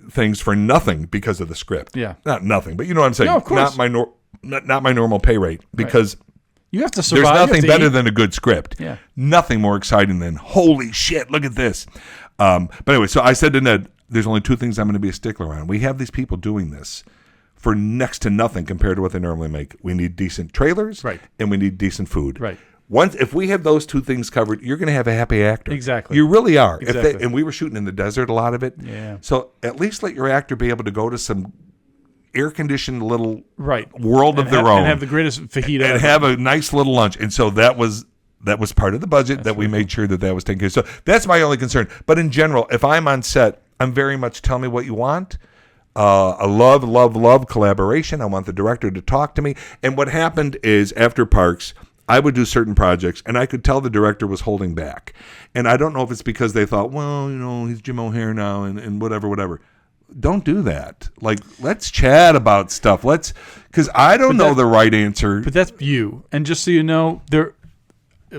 things for nothing because of the script. Yeah. Not nothing, but you know what I'm saying? No, of course. Not my normal pay rate because you have to survive. There's nothing better than a good script. Yeah. Nothing more exciting than, holy shit, look at this. But anyway, so I said to Ned, there's only 2 things I'm going to be a stickler on. We have these people doing this for next to nothing compared to what they normally make. We need decent trailers, Right. and we need decent food. Right. If we have those two things covered, you're going to have a happy actor. Exactly. You really are. Exactly. And we were shooting in the desert, a lot of it. Yeah. So at least let your actor be able to go to some air-conditioned little Right. world of their own. And have the greatest fajita and ever. have a nice little lunch. And so that was part of the budget that we made sure that was taken care of. So that's my only concern. But in general, if I'm on set, I'm very much tell me what you want. I love collaboration. I want the director to talk to me. And what happened is after Parks, I would do certain projects, and I could tell the director was holding back. And I don't know if it's because they thought, well, he's Jim O'Heir now and whatever. Don't do that. Like, let's chat about stuff. Because I don't know the right answer. But that's you. And just so you know,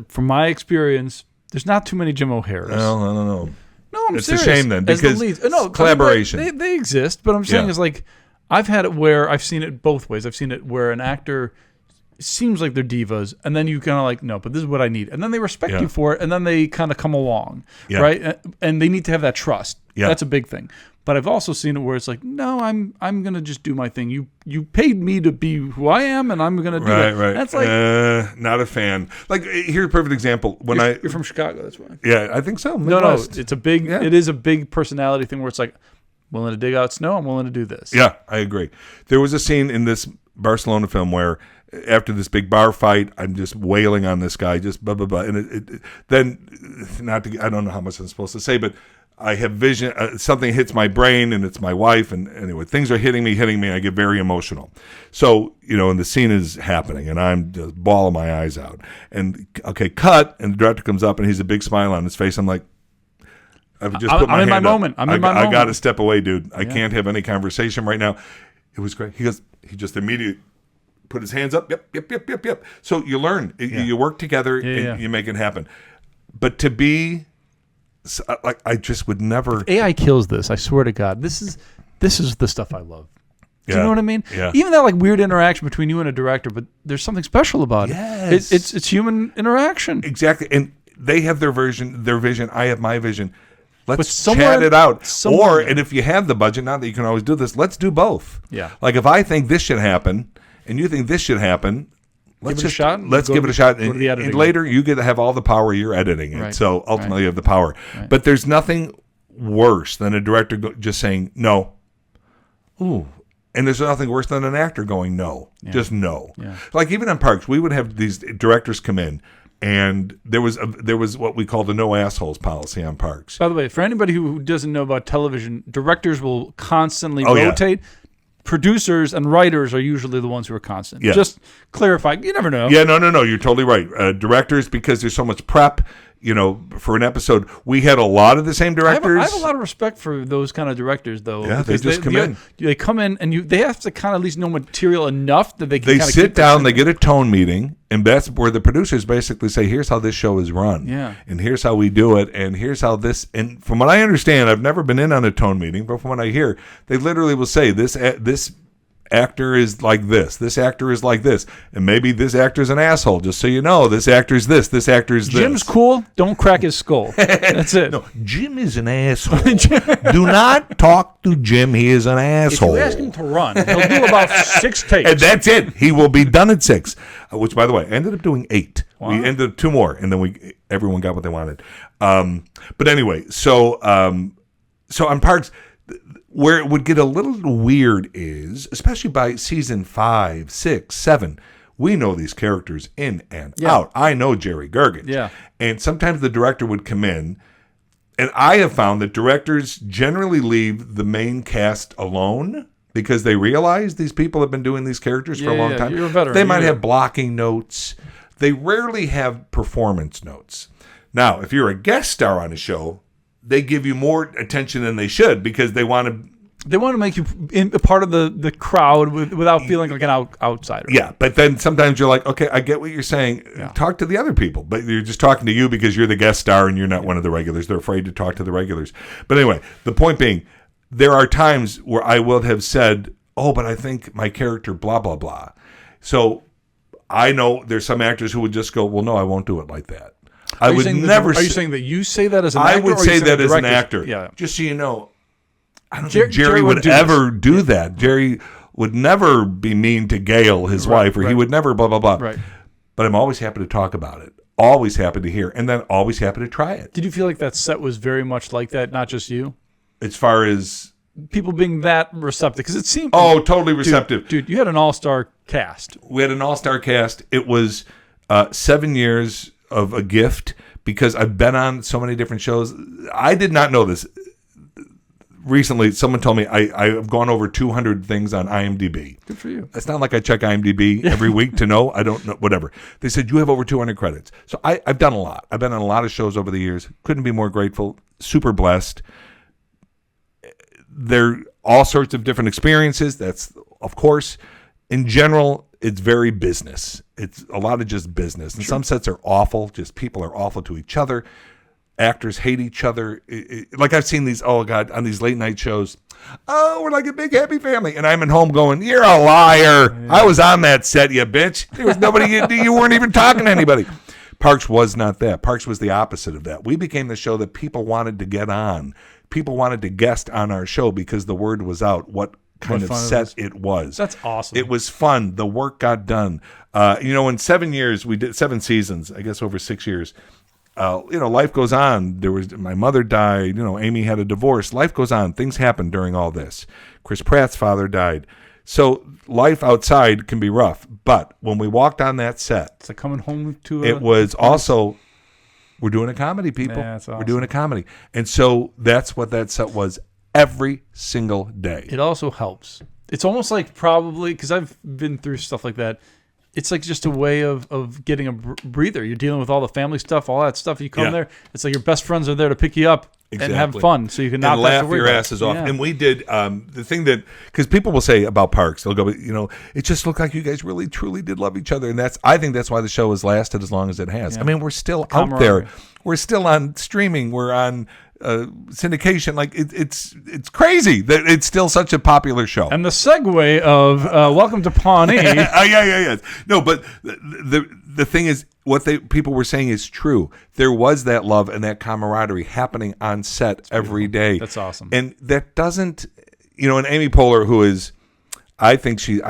from my experience, there's not too many Jim O'Hairs. Well, I don't know. No, I'm it's serious. a shame then, because collaboration. I mean, they exist, but I'm saying is like, I've had it where I've seen it both ways. I've seen it where an actor seems like they're divas, and then you kind of like, no, but this is what I need, and then they respect you for it, and then they kind of come along, right? And they need to have that trust. That's a big thing. But I've also seen it where it's like, no, I'm gonna just do my thing. You paid me to be who I am, and I'm gonna do it. Right. That's like, not a fan. Like, here's a perfect example. You're from Chicago, that's why. Yeah, I think so. No, Midwest. it's a big. It is a big personality thing where it's like, willing to dig out snow, I'm willing to do this. Yeah, I agree. There was a scene in this Barcelona film where after this big bar fight, I'm just wailing on this guy, just blah, blah, blah. And I don't know how much I'm supposed to say, but I have vision, something hits my brain, and it's my wife. And anyway, things are hitting me, and I get very emotional. So, and the scene is happening, and I'm just bawling my eyes out. And, okay, cut, and the director comes up, and he's a big smile on his face. I'm like, I've just put my hand up. I'm in my moment. I got to step away, dude. I can't have any conversation right now. It was great. He just immediately put his hands up. Yep. So you learn. You work together, and you make it happen. But to be like, I just would never. If AI kills this, I swear to God. This is the stuff I love. Do you know what I mean? Yeah. Even that like weird interaction between you and a director, but there's something special about it. Yes. It's human interaction. Exactly. And they have their vision. I have my vision. Let's But chat it out. somewhere- And if you have the budget, not that you can always do this, let's do both. Yeah. Like, if I think this should happen and you think this should happen, Let's give it a shot. Let's give it a shot. Go to the editing. And later, you get to have all the power. You're editing it. Right. So ultimately, you have the power. Right. But there's nothing worse than a director just saying no. Ooh. And there's nothing worse than an actor going no. Just no. Yeah. Like, even on Parks, we would have these directors come in, and there was what we call the no assholes policy on Parks. By the way, for anybody who doesn't know about television, directors will constantly Oh, yeah. rotate. Producers and writers are usually the ones who are constant. Yeah. Just clarify. You never know. Yeah, no. You're totally right. Directors, because there's so much prep, for an episode, we had a lot of the same directors. I have a lot of respect for those kind of directors, though. Yeah, they just come in. They come in, and they have to kind of at least know material enough that they can. They kind of sit down, they get a tone meeting, and that's where the producers basically say, "Here's how this show is run, and here's how we do it, and here's how this." And from what I understand, I've never been in on a tone meeting, but from what I hear, they literally will say, "This actor is like this actor is like this, and maybe this actor's an asshole, just so you know, this actor's this actor's this." Jim's cool. Don't crack his skull. That's it. No, Jim is an asshole. Do not talk to Jim. He is an asshole. If you ask him to run, he'll do about 6 takes. And that's it. He will be done at 6, which, by the way, I ended up doing 8. Wow. We ended up 2 more, and then everyone got what they wanted. But anyway, so on Parks, where it would get a little weird is, especially by season 5, 6, 7, we know these characters in and out. I know Jerry Gergen. Yeah. And sometimes the director would come in, and I have found that directors generally leave the main cast alone because they realize these people have been doing these characters for a long time. You're a veteran. They might have blocking notes. They rarely have performance notes. Now, if you're a guest star on a show, they give you more attention than they should because they want to make you a part of the crowd without feeling like an outsider. Yeah, but then sometimes you're like, okay, I get what you're saying. Yeah. Talk to the other people. But you're just talking to you because you're the guest star and you're not one of the regulars. They're afraid to talk to the regulars. But anyway, the point being, there are times where I will have said, oh, but I think my character blah, blah, blah. So I know there's some actors who would just go, well, no, I won't do it like that. I would never. Are you saying that you say that as an actor? I would say that as an actor. Yeah. Just so you know, I don't think Jerry would do ever do that. Jerry would never be mean to Gail, his wife, or he would never blah, blah, blah. Right. But I'm always happy to talk about it. Always happy to hear. And then always happy to try it. Did you feel like that set was very much like that, not just you? As far as... people being that receptive, because it seemed... Oh, totally receptive. Dude, you had an all-star cast. We had an all-star cast. It was 7 years of a gift because I've been on so many different shows. I did not know this. Recently, someone told me I've gone over 200 things on IMDb. Good for you. It's not like I check IMDb every week to know. I don't know, whatever. They said, you have over 200 credits. So I've done a lot. I've been on a lot of shows over the years. Couldn't be more grateful. Super blessed. There are all sorts of different experiences. That's, of course, in general, it's very business. It's a lot of just business. And some sets are awful. Just people are awful to each other. Actors hate each other. Like I've seen these, oh God, on these late night shows. Oh, we're like a big happy family. And I'm at home going, you're a liar. Yeah. I was on that set, you bitch. There was nobody, you weren't even talking to anybody. Parks was not that. Parks was the opposite of that. We became the show that people wanted to get on. People wanted to guest on our show because the word was out what kind of set it was. That's awesome. It was fun. The work got done. In 7 years, we did 7 seasons, I guess over 6 years. Life goes on. My mother died. Amy had a divorce. Life goes on. Things happen during all this. Chris Pratt's father died. So life outside can be rough. But when we walked on that set, it's like coming home to it was also, we're doing a comedy, people. Yeah, that's awesome. We're doing a comedy. And so that's what that set was every single day. It also helps. It's almost like probably, because I've been through stuff like that, it's like just a way of getting a breather. You're dealing with all the family stuff, all that stuff. You come there, it's like your best friends are there to pick you up and have fun, so you can not laugh your asses off. Yeah. And we did the thing that, because people will say about Parks, they'll go, it just looked like you guys really truly did love each other, and I think that's why the show has lasted as long as it has. Yeah. I mean, we're still out there. We're still on streaming. We're on syndication. Like it's crazy that it's still such a popular show. And the segue of Welcome to Pawnee. Yeah. No, but the thing is, what people were saying is true. There was that love and that camaraderie happening on set every day. That's awesome. And that doesn't, and Amy Poehler, who is, I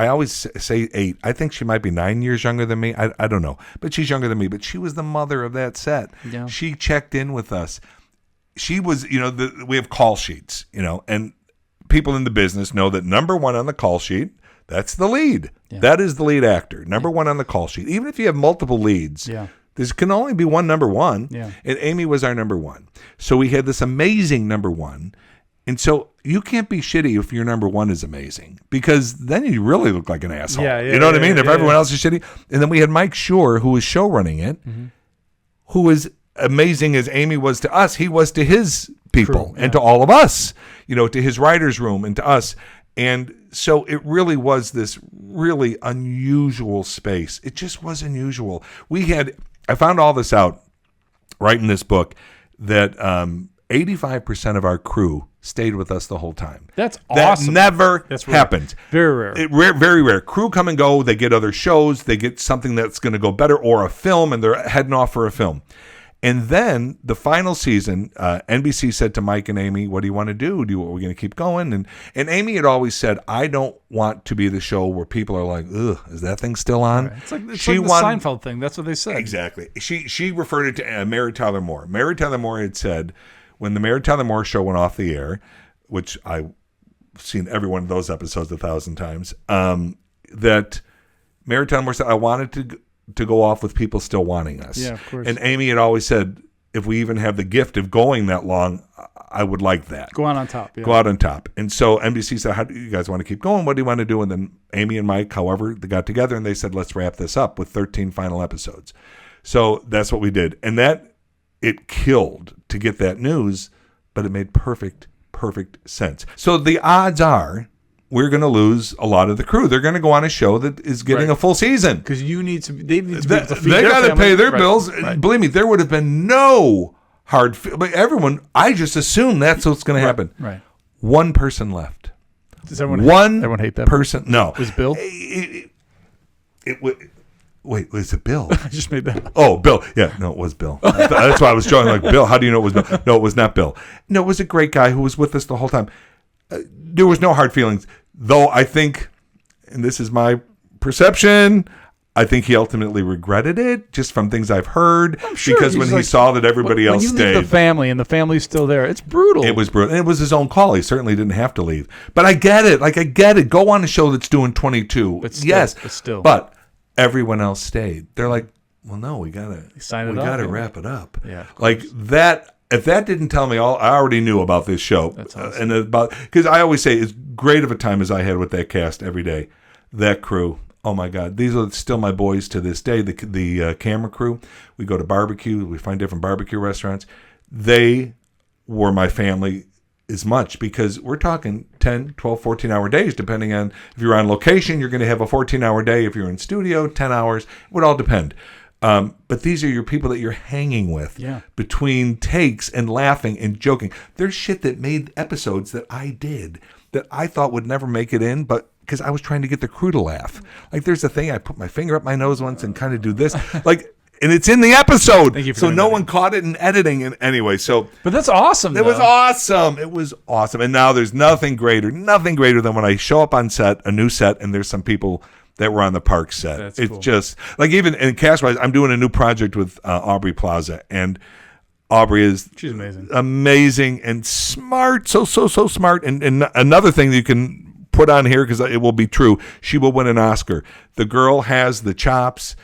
always say 8. I think she might be 9 years younger than me. I don't know. But she's younger than me. But she was the mother of that set. Yeah. She checked in with us. She was, we have call sheets, and people in the business know that number 1 on the call sheet, that's the lead. Yeah. That is the lead actor. Number 1 on the call sheet. Even if you have multiple leads, there can only be one number 1. Yeah. And Amy was our number 1. So we had this amazing number 1. And so you can't be shitty if your number 1 is amazing, because then you really look like an asshole. You know what I mean? If everyone else is shitty. And then we had Mike Shore, who was show running it, who was amazing as Amy was to us. He was to his people and to all of us, to his writer's room and to us. And so it really was this really unusual space. It just was unusual. I found all this out right in this book, that 85% of our crew stayed with us the whole time. That's awesome. That never happens. Very rare. Very rare. Crew come and go. They get other shows. They get something that's going to go better, or a film, and they're heading off for a film. And then the final season, NBC said to Mike and Amy, what do you want to do? Are we going to keep going? And Amy had always said, I don't want to be the show where people are like, ugh, is that thing still on? Right. It's like the Seinfeld thing. That's what they said. Exactly. She referred it to Mary Tyler Moore. Mary Tyler Moore had said, when the Mary Tyler Moore show went off the air, which I've seen every one of those episodes 1,000 times, that Mary Tyler Moore said, I wanted to go off with people still wanting us. Yeah, of course. And Amy had always said, if we even have the gift of going that long, I would like that. Go out on top. Yeah. Go out on top. And so NBC said, how do you guys want to keep going? What do you want to do? And then Amy and Mike, however, they got together and they said, let's wrap this up with 13 final episodes. So that's what we did. And it killed to get that news, but it made perfect sense. So the odds are, we're going to lose a lot of the crew. They're going to go on a show that is getting a full season. Because they need to be able to feed they their got to pay their right. bills. Right. Believe me, there would have been no hard... But everyone, I just assume that's what's going to happen. Right. One person left. Does everyone hate that person? No. Was Bill? Wait, was it Bill? I just made that up. Oh, Bill. Yeah, no, it was Bill. That's why I was showing like, Bill, how do you know it was Bill? No, it was not Bill. No, it was a great guy who was with us the whole time. There was no hard feelings, though I think and this is my perception, I think he ultimately regretted it, just from things I've heard, because when he saw that everybody else stayed. When you leave the family and the family's still there, it's brutal. It was brutal. And it was his own call. He certainly didn't have to leave. But I get it. Like, I get it. Go on a show that's doing 22. But still, yes. But everyone else stayed. They're like, well, no, we got to wrap it up. Yeah. Like, that, if that didn't tell me all, I already knew about this show. That's awesome. Because I always say, as great of a time as I had with that cast every day, that crew. Oh my God, these are still my boys to this day. The camera crew, we go to barbecue, we find different barbecue restaurants. They were my family as much, because we're talking 10, 12, 14-hour days, depending on if you're on location, you're going to have a 14-hour day. If you're in studio, 10 hours. It would all depend. But these are your people that you're hanging with between takes and laughing and joking. There's shit that made episodes that I did that I thought would never make it in, but because I was trying to get the crew to laugh. Like, there's a thing, I put my finger up my nose once and kind of do this. Like, and it's in the episode. So no one caught it in editing. And anyway, so. But that's awesome. It was awesome. It was awesome. And now there's nothing greater than when I show up on set, a new set, and there's some people that were on the park set. It's cool. Just, like, even in cast-wise, I'm doing a new project with Aubrey Plaza, and Aubrey she's amazing and smart, so smart. And another thing that you can put on here, because it will be true, she will win an Oscar. The girl has the chops.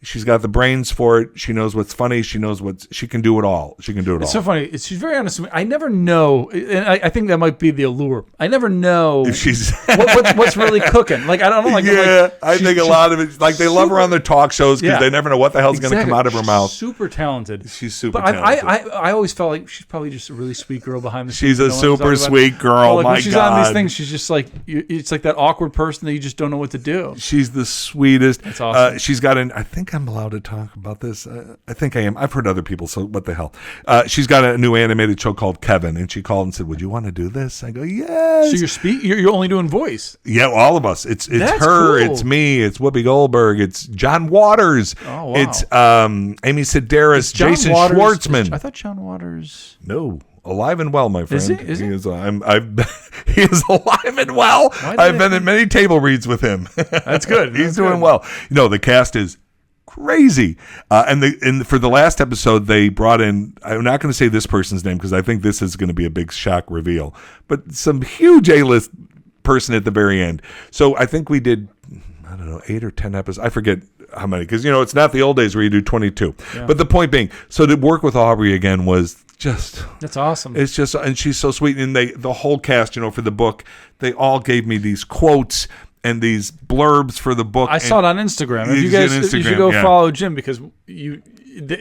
She's got the brains for it. She knows what's funny. She knows she can do it all. It's so funny. She's very honest with me. I never know, and I think that might be the allure. I never know if she's what's really cooking. Like, I don't know. I think a lot of it, like, they love her on their talk shows because they never know what the hell's going to come out of her mouth. Super talented. She's super talented. I always felt like she's probably just a really sweet girl behind the She's scenes. a super sweet girl. Like, my when she's God. on these things, she's just like, it's like that awkward person that you just don't know what to do. She's the sweetest. That's awesome. She's got I think I'm allowed to talk about this. I think I am. I've heard other people, so what the hell. She's got a new animated show called Kevin, and she called and said, would you want to do this? I go, yes. So you're only doing voice? Yeah, all of us. It's That's her, cool. It's me, it's Whoopi Goldberg, it's John Waters, oh, wow. It's Amy Sedaris, Jason Schwartzman. I thought John Waters... No. Alive and well, my friend. Is he? He is, he is alive and well. I've been in many table reads with him. That's good. He's doing well. The cast is crazy. And for the last episode, they brought in, I'm not going to say this person's name because I think this is going to be a big shock reveal, but some huge A-list person at the very end. So I think we did, I don't know, 8 or 10 episodes. I forget how many, because, it's not the old days where you do 22. Yeah. But the point being, so to work with Aubrey again was just... That's awesome. It's just, and she's so sweet. And the whole cast, for the book, they all gave me these quotes and these blurbs for the book. I saw it on Instagram. If you guys, you should go follow Jim, because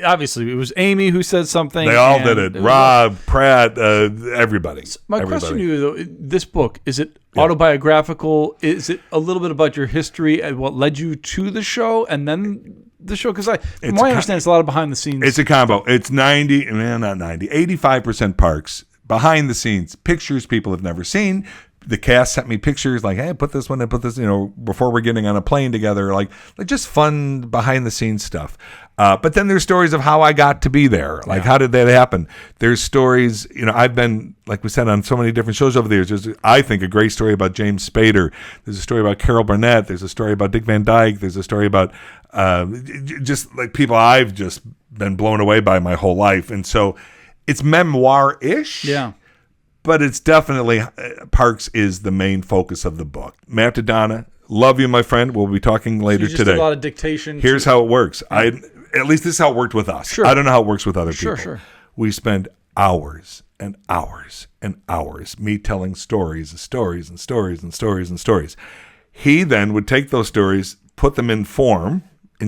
obviously it was Amy who said something. They all did it. Rob, Pratt, everybody. So my question to you, though, this book, is it autobiographical? Is it a little bit about your history and what led you to the show and then the show? Because from what I understand, it's a lot of behind the scenes. It's a combo. It's 85% parks, behind the scenes, pictures people have never seen. The cast sent me pictures like, hey, put this one and put this, before we're getting on a plane together, like just fun behind the scenes stuff. But then there's stories of how I got to be there. Like, how did that happen? There's stories, I've been, like we said, on so many different shows over the years. There's, I think, a great story about James Spader. There's a story about Carol Burnett. There's a story about Dick Van Dyke. There's a story about just like people I've just been blown away by my whole life. And so it's memoir-ish. Yeah. But it's definitely, Parks is the main focus of the book. Matt Dodonna, love you, my friend. We'll be talking later so you just today. Did a lot of dictation. Here's how it works. At least this is how it worked with us. Sure. I don't know how it works with other people. Sure. We spend hours and hours and hours, me telling stories and stories and stories and stories and stories. He then would take those stories, put them in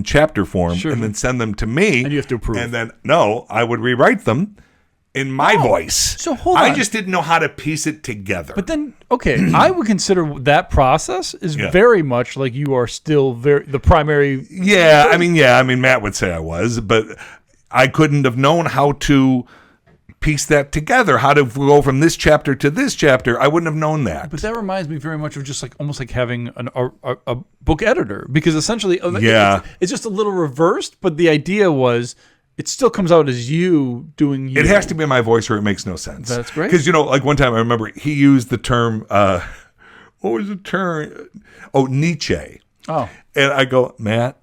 chapter form, and then send them to me. And you have to approve. And then, I would rewrite them in my voice. So hold on. I just didn't know how to piece it together. But then, okay, I would consider that process is very much like you are still the primary. Yeah, I mean, Matt would say I was, but I couldn't have known how to piece that together, how to go from this chapter to this chapter. I wouldn't have known that. But that reminds me very much of just like almost like having a book editor, because essentially, it's just a little reversed. But the idea was, it still comes out as you doing you. It has to be my voice or it makes no sense. That's great. Because, like one time I remember he used the term what was the term? Oh, Nietzsche. Oh. And I go, Matt,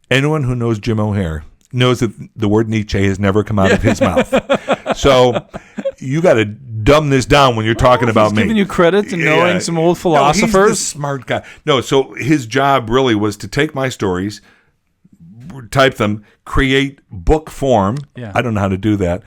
anyone who knows Jim O'Hare knows that the word Nietzsche has never come out of his mouth. So you got to dumb this down when you're talking about me. Giving you credit and knowing some old philosophers. No, he's the smart guy. No, so his job really was to take my stories, type them, create book form. Yeah. I don't know how to do that.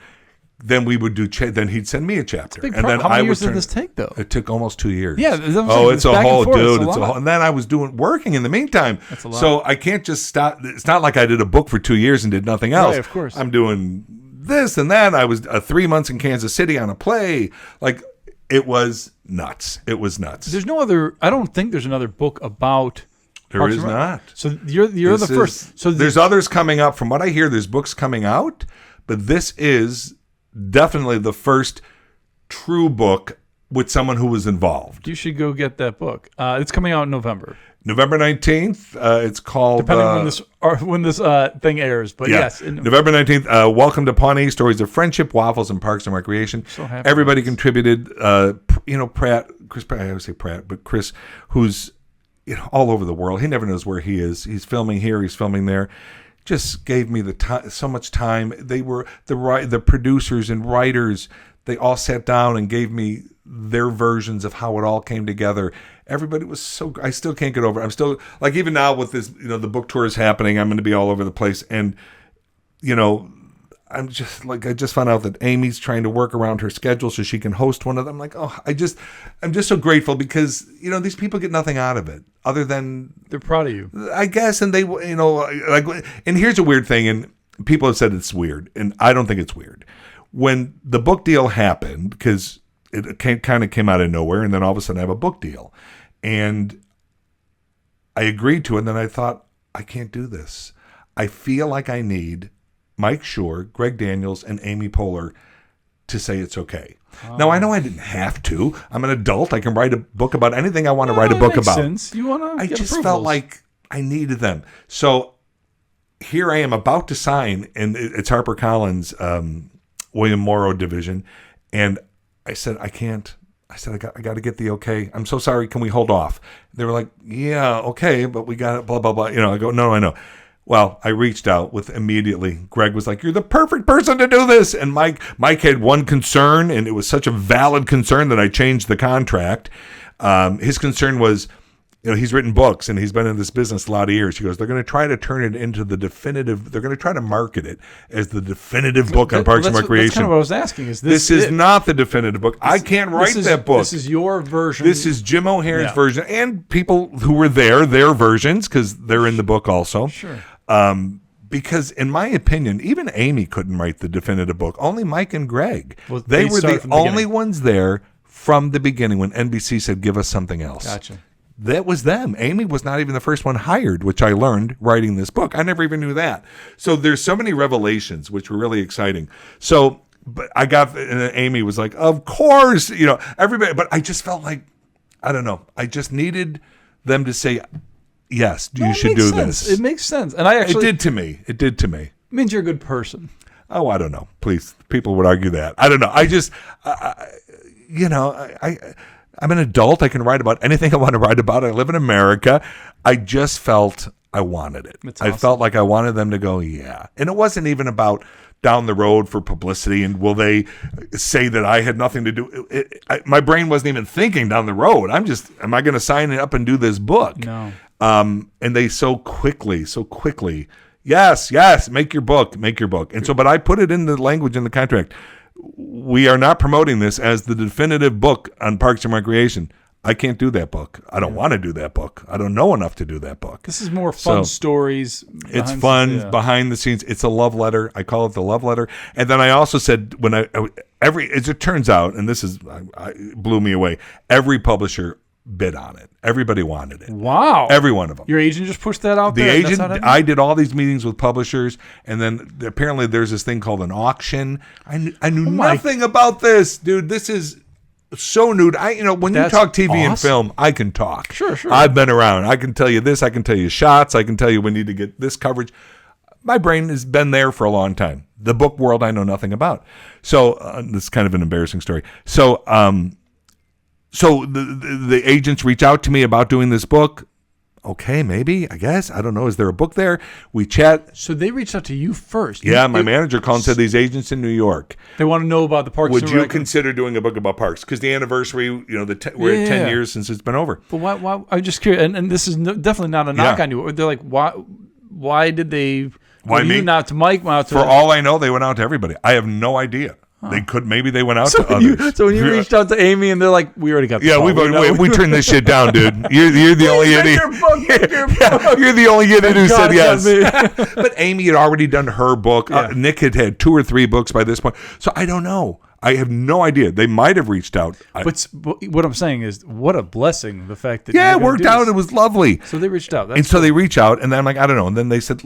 Then we would do. Then he'd send me a chapter, and then how many years did this take, though? It took almost 2 years. Yeah. It's a whole dude. It's a whole. And then I was working in the meantime. That's a lot. So I can't just stop. It's not like I did a book for 2 years and did nothing else. Right, of course. I'm doing this and that. I was 3 months in Kansas City on a play. Like, it was nuts. It was nuts. There's no other. I don't think there's another book about. There is not. So you're the first. So there's others coming up. From what I hear, there's books coming out, but this is definitely the first true book with someone who was involved. You should go get that book. It's coming out in November. November 19th. It's called... Depending when this thing airs. But yes. November 19th. Welcome to Pawnee, Stories of Friendship, Waffles, and Parks and Recreation. So happy. Everybody contributed. Chris Pratt, I always say Pratt, but Chris, who's all over the world. He never knows where he is. He's filming here. He's filming there. Just gave me the time, so much time. They were the producers and writers. They all sat down and gave me their versions of how it all came together. Everybody was so. I still can't get over it. I'm still like, even now with this, the book tour is happening. I'm going to be all over the place, and I'm just like, I just found out that Amy's trying to work around her schedule so she can host one of them. Like, I'm just so grateful because, these people get nothing out of it other than they're proud of you, I guess. And they, and here's a weird thing. And people have said it's weird, and I don't think it's weird. When the book deal happened, because it kind of came out of nowhere, and then all of a sudden I have a book deal, and I agreed to it. And then I thought, I can't do this. I feel like I need Mike Shore, Greg Daniels, and Amy Poehler to say it's okay. Oh. Now, I know I didn't have to. I'm an adult. I can write a book about anything I want to write a book about. Sense. You want to I just felt like I needed them. So here I am about to sign, and it's HarperCollins, William Morrow division, and I said, I can't. I said, I got to get the okay. I'm so sorry. Can we hold off? They were like, yeah, okay, but we got it, blah, blah, blah. I go, no, I know. Well, I reached out with immediately. Greg was like, you're the perfect person to do this. And Mike had one concern, and it was such a valid concern that I changed the contract. His concern was, he's written books and he's been in this business a lot of years. He goes, they're going to try to turn it into the definitive. They're going to try to market it as the definitive book on Parks and Recreation. That's kind of what I was asking. This is not the definitive book. I can't write that book. This is your version. This is Jim O'Hare's version, and people who were their versions, because they're in the book also. Sure. Because in my opinion, even Amy couldn't write the definitive book. Only Mike and Greg. Well, they were the only ones there from the beginning when NBC said, give us something else. Gotcha. That was them. Amy was not even the first one hired, which I learned writing this book. I never even knew that. So there's so many revelations, which were really exciting. So, but and Amy was like, of course, everybody, but I just felt like, I don't know. I just needed them to say, yes, you should do this. It makes sense. And it did to me. It did to me. It means you're a good person. Oh, I don't know. Please. People would argue that. I don't know. I just, I'm an adult. I can write about anything I want to write about. I live in America. I just felt I wanted it. That's awesome. I felt like I wanted them to go, yeah. And it wasn't even about down the road for publicity and will they say that I had nothing to do. My brain wasn't even thinking down the road. I'm just, am I going to sign it up and do this book? No. And they so quickly, yes, make your book. And so, but I put it in the language in the contract. We are not promoting this as the definitive book on Parks and Recreation. I can't do that book. I don't want to do that book. I don't know enough to do that book. This is more fun stories. It's fun behind the scenes. It's a love letter. I call it the love letter. And then I also said, as it turns out, and this blew me away, every publisher bid on it. Everybody wanted it. Wow. Every one of them. Your agent just pushed that out there? The agent, I did all these meetings with publishers, and then apparently there's this thing called an auction. I knew nothing about this. Dude, this is so new. When you talk TV and film, I can talk. Sure. I've been around. I can tell you this. I can tell you shots. I can tell you we need to get this coverage. My brain has been there for a long time. The book world I know nothing about. So this is kind of an embarrassing story. So So the agents reach out to me about doing this book. Okay, maybe, I guess. I don't know. Is there a book there? We chat. So they reached out to you first. Yeah, my manager called and said these agents in New York. They want to know about the parks. Would you consider doing a book about parks? Because the anniversary, we're at 10 years since it's been over. But why? I'm just curious. And this is definitely not a knock on you. They're like, why did they? Why me? Not to Mike. For all I know, they went out to everybody. I have no idea. They could. Maybe they went out to others. So when you reached out to Amy and they're like, we already got the call. we turned this shit down, dude. You're the only idiot. You're the only idiot who said yes. But Amy had already done her book. Yeah. Nick had 2 or 3 books by this point. So I don't know. I have no idea. They might have reached out. But what I'm saying is, what a blessing, the fact that it worked out. It was lovely. So they reached out. So they reach out, and then I'm like, I don't know. And then they said,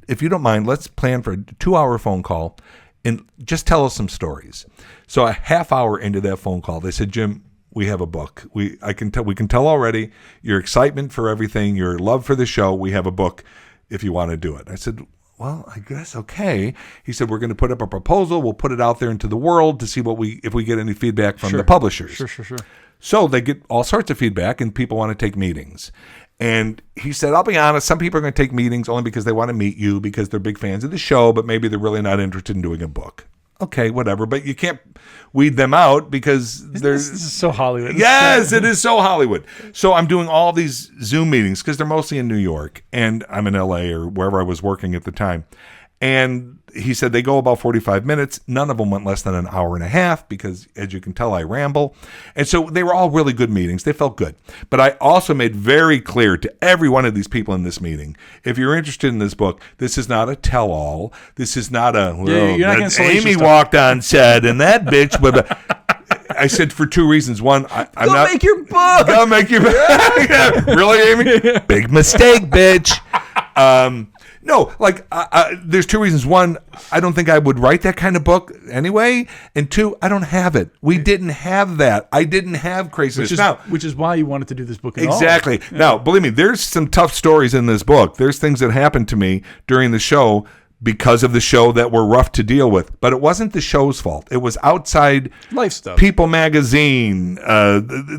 if you don't mind, let's plan for a 2-hour phone call and just tell us some stories. So a half hour into that phone call, they said, Jim, we have a book. We can tell already your excitement for everything, your love for the show. We have a book if you want to do it. I said, well, I guess okay. He said, we're going to put up a proposal. We'll put it out there into the world to see if we get any feedback from the publishers. Sure. So they get all sorts of feedback, and people want to take meetings. And he said, I'll be honest, some people are going to take meetings only because they want to meet you because they're big fans of the show, but maybe they're really not interested in doing a book. Okay, whatever. But you can't weed them out because this is so Hollywood. Yes, it is so Hollywood. So I'm doing all these Zoom meetings because they're mostly in New York, and I'm in LA or wherever I was working at the time. And he said they go about 45 minutes. None of them went less than an hour and a half because, as you can tell, I ramble. And so they were all really good meetings. They felt good. But I also made very clear to every one of these people in this meeting, if you're interested in this book, this is not a tell-all. This is not a, Amy walked on set and that bitch. I said for 2 reasons. One, I'm not. Make your book. Go make your book. Really, Amy? Big mistake, bitch. No, there's 2 reasons. One, I don't think I would write that kind of book anyway. And 2, I don't have it. We didn't have that. I didn't have craziness. Which is why you wanted to do this book at exactly. all. Yeah. Now, believe me, there's some tough stories in this book. There's things that happened to me during the show because of the show that were rough to deal with. But it wasn't the show's fault. It was outside life stuff. People magazine.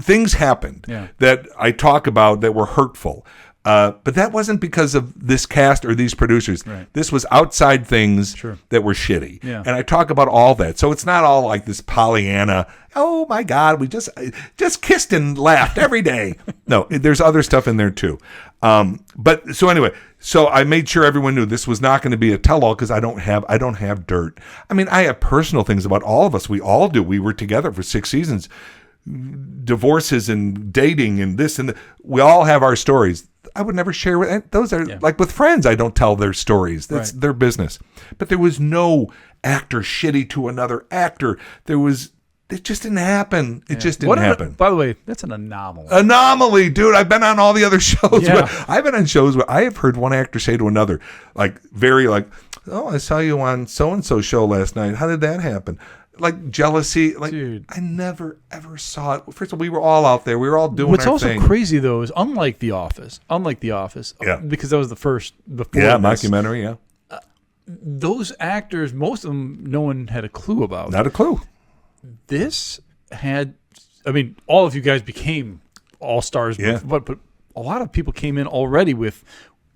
Things happened that I talk about that were hurtful. But that wasn't because of this cast or these producers. Right. This was outside things that were shitty. Yeah. And I talk about all that. So it's not all like this Pollyanna, oh my God, we just kissed and laughed every day. No, there's other stuff in there too. But so anyway, so I made sure everyone knew this was not going to be a tell-all because I don't have dirt. I mean, I have personal things about all of us. We all do. We were together for 6 seasons. Divorces and dating and this and that. We all have our stories. I would never share with those are like with friends. I don't tell their stories. That's their business. But there was no actor shitty to another actor. It just didn't hapen. It just didn't happen. By the way, that's an anomaly. Anomaly, dude. I've been on all the other shows. Yeah. I've been on shows where I have heard one actor say to another, oh, I saw you on so-and-so show last night. How did that happen? Like jealousy. Dude. I never, ever saw it. First of all, we were all out there. We were all doing our thing. What's also crazy, though, is unlike The Office, because that was the first before mockumentary, those actors, most of them, no one had a clue about. Not a clue. This had, all of you guys became all-stars, but a lot of people came in already with,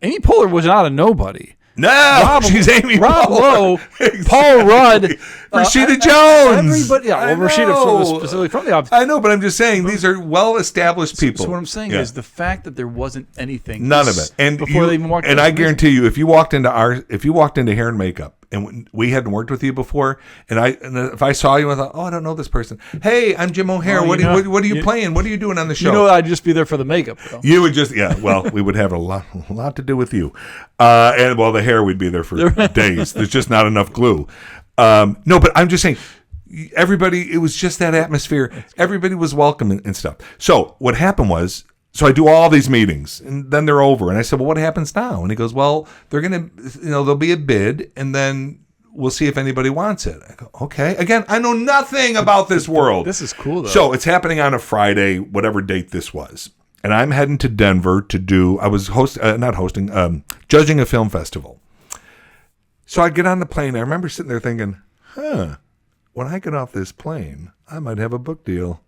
Amy Poehler was not a nobody. No, she's Amy Rob Poehler. Lowe, Exactly. Paul Rudd, Rashida Jones. Everybody, Rashida specifically from The Office. I know, but I'm just saying these are well-established people. So what I'm saying is the fact that there wasn't anything, none of it, and before they even walked. And I guarantee you, if you walked into hair and makeup, and we hadn't worked with you before, and if I saw you, I thought, oh, I don't know this person. Hey, I'm Jim O'Hare. What are you playing? What are you doing on the show? I'd just be there for the makeup. Though. You would just, well, we would have a lot to do with you, and the hair, we'd be there for days. There's just not enough glue. No, but I'm just saying, everybody, it was just that atmosphere. Everybody was welcome and stuff. So what happened was, so I do all these meetings, and then they're over. And I said, well, what happens now? And he goes, well, they're going to, there'll be a bid, and then we'll see if anybody wants it. I go, okay. Again, I know nothing about this world. This is cool, though. So it's happening on a Friday, whatever date this was. And I'm heading to Denver to do, I was judging a film festival. So I get on the plane. I remember sitting there thinking, when I get off this plane, I might have a book deal.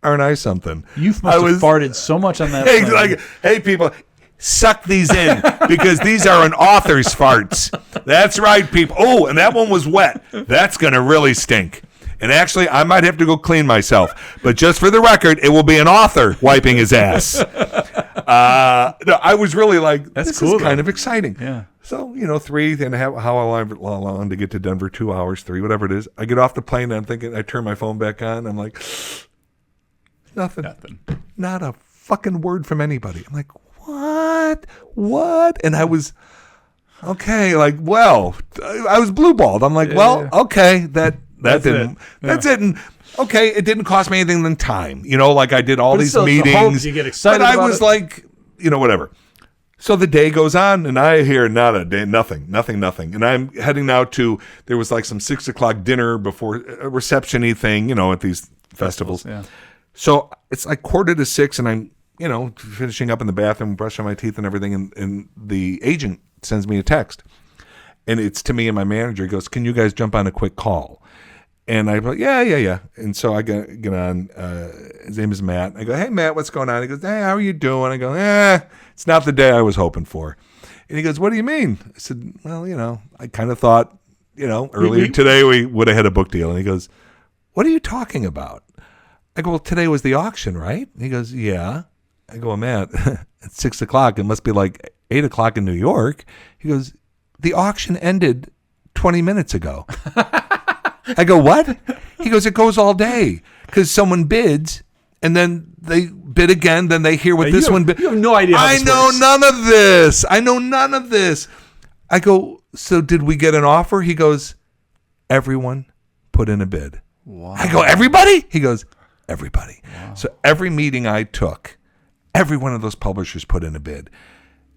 Aren't I something? You must have farted so much on that plane. Like, hey, people, suck these in because these are an author's farts. That's right, people. Oh, and that one was wet. That's going to really stink. And actually, I might have to go clean myself. But just for the record, it will be an author wiping his ass. No, I was really like, this is kind of exciting. Yeah. So, 3.5, how long to get to Denver? 2 hours, 3, whatever it is. I get off the plane and I'm thinking, I turn my phone back on. I'm like, nothing. Not a fucking word from anybody. I'm like, what? And I was, okay, like, well, I was blue-balled. I'm like, okay, that's it. That's it. And okay, it didn't cost me anything than time. Like I did all these meetings. You get excited but I about was it. like, whatever. So the day goes on, and I hear nothing. And I'm heading now to, there was like some 6 o'clock dinner before a reception-y thing, at these festivals. Yeah. So it's like 5:45, and I'm, finishing up in the bathroom, brushing my teeth and everything, and the agent sends me a text. And it's to me and my manager. He goes, "Can you guys jump on a quick call?" And I go, yeah. And so I get on. His name is Matt. I go, "Hey, Matt, what's going on?" He goes, "Hey, how are you doing?" I go, it's not the day I was hoping for. And he goes, "What do you mean?" I said, "Well, I kind of thought, earlier today we would have had a book deal." And he goes, "What are you talking about?" I go, "Well, today was the auction, right?" And he goes, "Yeah." I go, "Well, Matt, at 6 o'clock, it must be like 8 o'clock in New York." He goes, "The auction ended 20 minutes ago." I go, "What?" He goes, "It goes all day because someone bids and then they bid again. Then they hear what this one bid." You have no idea how I this know works. none of this. I go, "So did we get an offer?" He goes, "Everyone put in a bid." Wow. I go, "Everybody?" He goes, "Everybody." Wow. So every meeting I took, every one of those publishers put in a bid.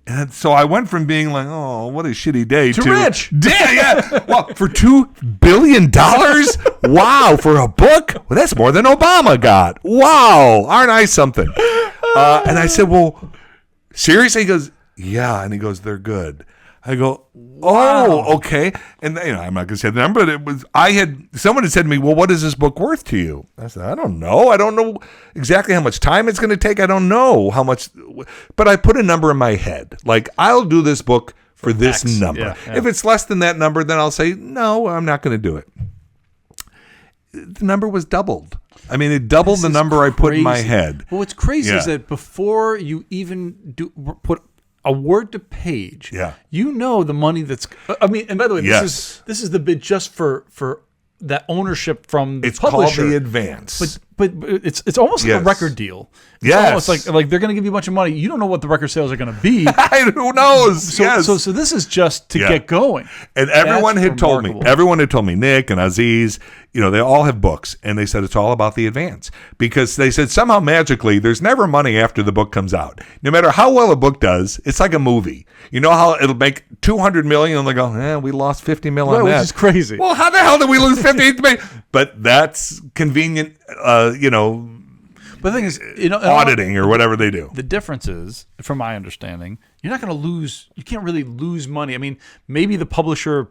And so I went from being like, "Oh, what a shitty day," to rich. Yeah. Well, for $2 billion? Wow, for a book? Well, that's more than Obama got. Wow, aren't I something? And I said, "Well, seriously?" He goes, "Yeah." And he goes, "They're good." I go, "Oh, okay." And I'm not going to say the number, but someone had said to me, "Well, what is this book worth to you?" I said, "I don't know. I don't know exactly how much time it's going to take. I don't know how much, but I put a number in my head. Like, I'll do this book for this X. number. Yeah. If it's less than that number, then I'll say, no, I'm not going to do it." The number was doubled. I mean, it doubled the number I put in my head. Well, what's crazy is that before you even put a word to page, the money that's. I mean, and by the way, this is the bid just for that ownership from the publisher. It's called the advance. But it's almost like a record deal. It's almost like they're going to give you a bunch of money. You don't know what the record sales are going to be. Who knows? So this is just to get going. And everyone had told me, Nick and Aziz, they all have books, and they said it's all about the advance, because they said somehow magically there's never money after the book comes out. No matter how well a book does, it's like a movie. You know how it'll make $200 million, and they go, we lost $50 million on that. Which is crazy. Well, how the hell did we lose $50 million? But that's convenient, But the thing is, auditing or whatever they do. The difference is, from my understanding, you're not going to lose. You can't really lose money. I mean, maybe the publisher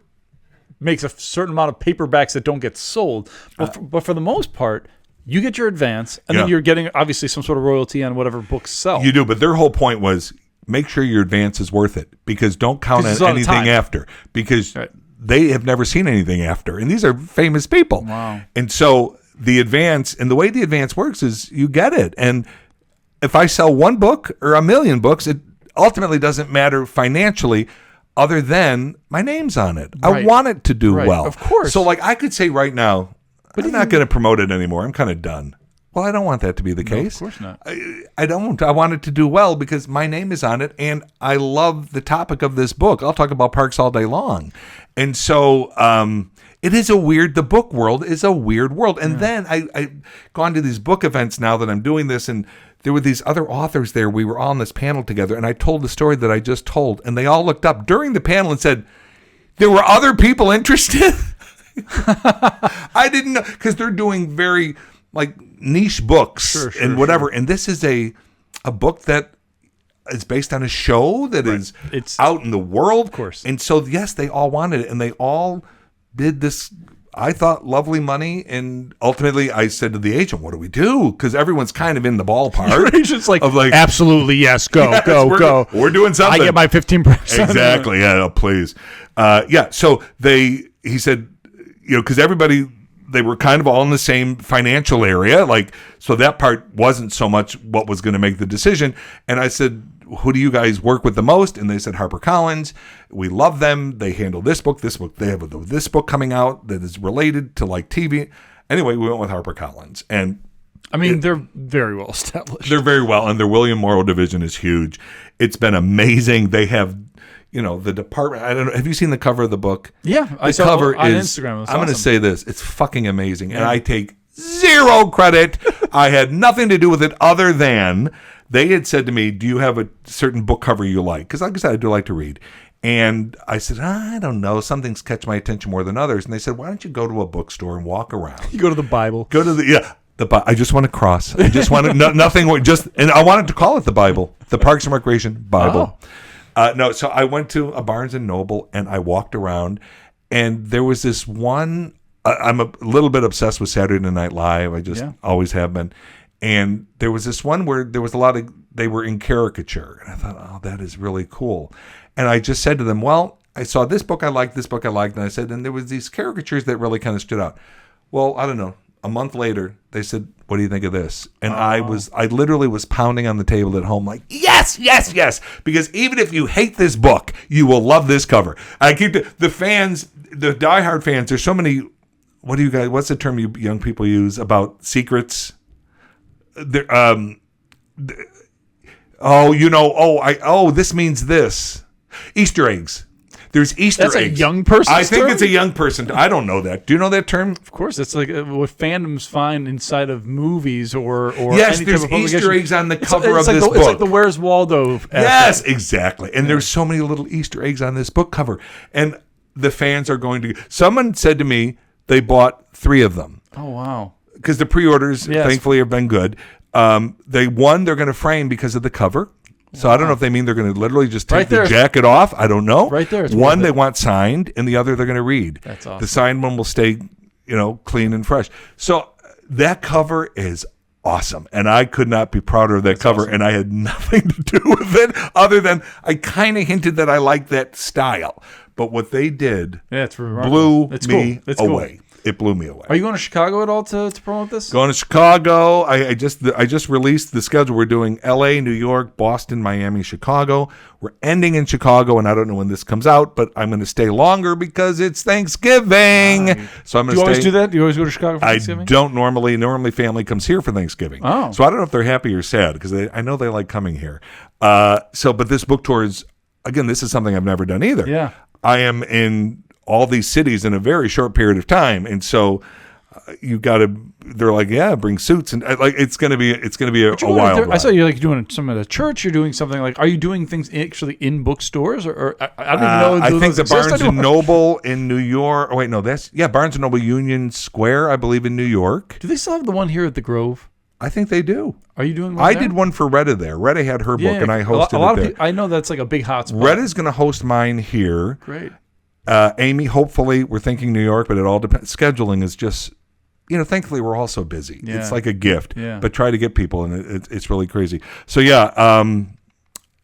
makes a certain amount of paperbacks that don't get sold, but for the most part, you get your advance, and then you're getting obviously some sort of royalty on whatever books sell. You do, but their whole point was make sure your advance is worth it, because don't count on anything after, because they have never seen anything after, and these are famous people. Wow. And so the advance, and the way the advance works is you get it. And if I sell one book or 1 million books, it ultimately doesn't matter financially, other than my name's on it. Right. I want it to do well. Of course. So like I could say right now, but I'm not going to promote it anymore. I'm kind of done. Well, I don't want that to be the case. Of course not. I don't. I want it to do well because my name is on it, and I love the topic of this book. I'll talk about parks all day long. And so it is the book world is a weird world. And then I've gone to these book events now that I'm doing this, and there were these other authors there. We were all on this panel together, and I told the story that I just told, and they all looked up during the panel and said, there were other people interested? I didn't know, because they're doing very niche books and whatever. And this is a book that is based on a show that is out in the world. Of course. And so, yes, they all wanted it, and they all bid this I thought lovely money, and ultimately I said to the agent, "What do we do?" Because everyone's kind of in the ballpark. Agent's like, of like, absolutely yes, go, yes, go. We're doing something. I get my 15%. Exactly. Yeah, please. So he said, because everybody, they were kind of all in the same financial area, like, so that part wasn't so much what was going to make the decision. And I said, who do you guys work with the most? And they said HarperCollins. We love them. They handle this book. They have this book coming out that is related to like TV. Anyway, we went with HarperCollins, and I mean, they're very well established. They're very well, and their William Morrow division is huge. It's been amazing. They have, the department. I don't know. Have you seen the cover of the book? Yeah, I saw it on Instagram. I'm going to say this. It's fucking amazing, and I take zero credit. I had nothing to do with it other than they had said to me, "Do you have a certain book cover you like?" Because like I said, I do like to read. And I said, I don't know. Some things catch my attention more than others. And they said, why don't you go to a bookstore and walk around? You go to the Bible. Go to I just want to cross. I just want to, nothing, and I wanted to call it the Bible, the Parks and Recreation Bible. Oh. So I went to a Barnes and Noble and I walked around, and there was this one, I'm a little bit obsessed with Saturday Night Live. I just always have been. And there was this one where there was they were in caricature. And I thought, oh, that is really cool. And I just said to them, well, I saw this book I liked, and I said, and there was these caricatures that really kind of stood out. Well, I don't know. A month later, they said, what do you think of this? And I literally was pounding on the table at home like, yes, yes, yes. Because even if you hate this book, you will love this cover. I keep the fans, the diehard fans, there's so many, what's the term you young people use about secrets? This means this. Easter eggs. There's Easter eggs. That's a young person. I think it's a young person. I don't know that. Do you know that term? Of course, it's like what fandoms find inside of movies or yes. Any There's type of Easter eggs on the cover of like this book. It's like the Where's Waldo aspect. Yes, exactly. And there's so many little Easter eggs on this book cover, and the fans are going to. Someone said to me they bought 3 of them. Oh wow! Because the pre-orders, thankfully, have been good. They're going to frame because of the cover. So I don't know if they mean they're going to literally just take the jacket off. I don't know. Right there. One they want signed, and the other they're going to read. That's awesome. The signed one will stay, clean and fresh. So that cover is awesome, and I could not be prouder of that cover. Awesome. And I had nothing to do with it other than I kind of hinted that I liked that style. But what they did blew me away. Cool. It blew me away. Are you going to Chicago at all to promote this? Going to Chicago. I just released the schedule. We're doing L.A., New York, Boston, Miami, Chicago. We're ending in Chicago, and I don't know when this comes out, but I'm going to stay longer because it's Thanksgiving. So I'm going to stay. Do you always do that? Do you always go to Chicago for Thanksgiving? I don't normally. Normally, family comes here for Thanksgiving. Oh. So I don't know if they're happy or sad because I know they like coming here. But this book tour is, again, this is something I've never done either. Yeah. I am in all these cities in a very short period of time, and so they're like, yeah, bring suits, and it's gonna be a wild ride. I saw you doing some at a church. You're doing something are you doing things actually in bookstores or I don't even know. I think the Barnes and Noble in New York. Oh wait, no, Barnes and Noble Union Square, I believe, in New York. Do they still have the one here at the Grove? I think they do. Are you doing one I did one for Retta there. Retta had her book, and I hosted a lot it of there. people, I know that's like a big hot spot. Retta's going to host mine here. Great. Amy, hopefully, we're thinking New York, but it all depends. Scheduling is just, thankfully, we're all so busy. Yeah. It's like a gift. Yeah. But try to get people, and it's really crazy. So,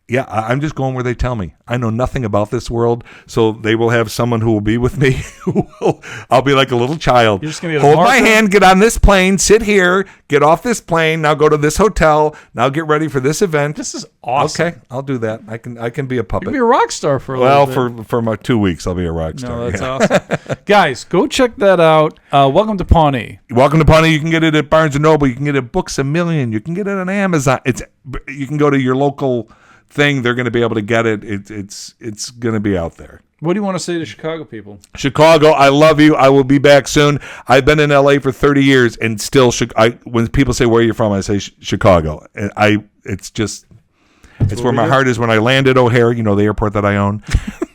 I'm just going where they tell me. I know nothing about this world, so they will have someone who will be with me. I'll be like a little child. You're just gonna hold my hand, get on this plane, sit here, get off this plane, now go to this hotel, now get ready for this event. This is awesome. Okay, I'll do that. I can be a puppet. You can be a rock star for a little bit. for my 2 weeks, I'll be a rock star. No, that's awesome. Guys, go check that out. Welcome to Pawnee. Welcome to Pawnee. You can get it at Barnes & Noble. You can get it at Books A Million. You can get it on Amazon. You can go to your local thing. They're going to be able to get it. It's going to be out there. What do you want to say to Chicago people? Chicago, I love you. I will be back soon. I've been in LA for 30 years, and still, when people say where you're from, I say Chicago. And it's where my heart is. When I land at O'Hare, the airport that I own,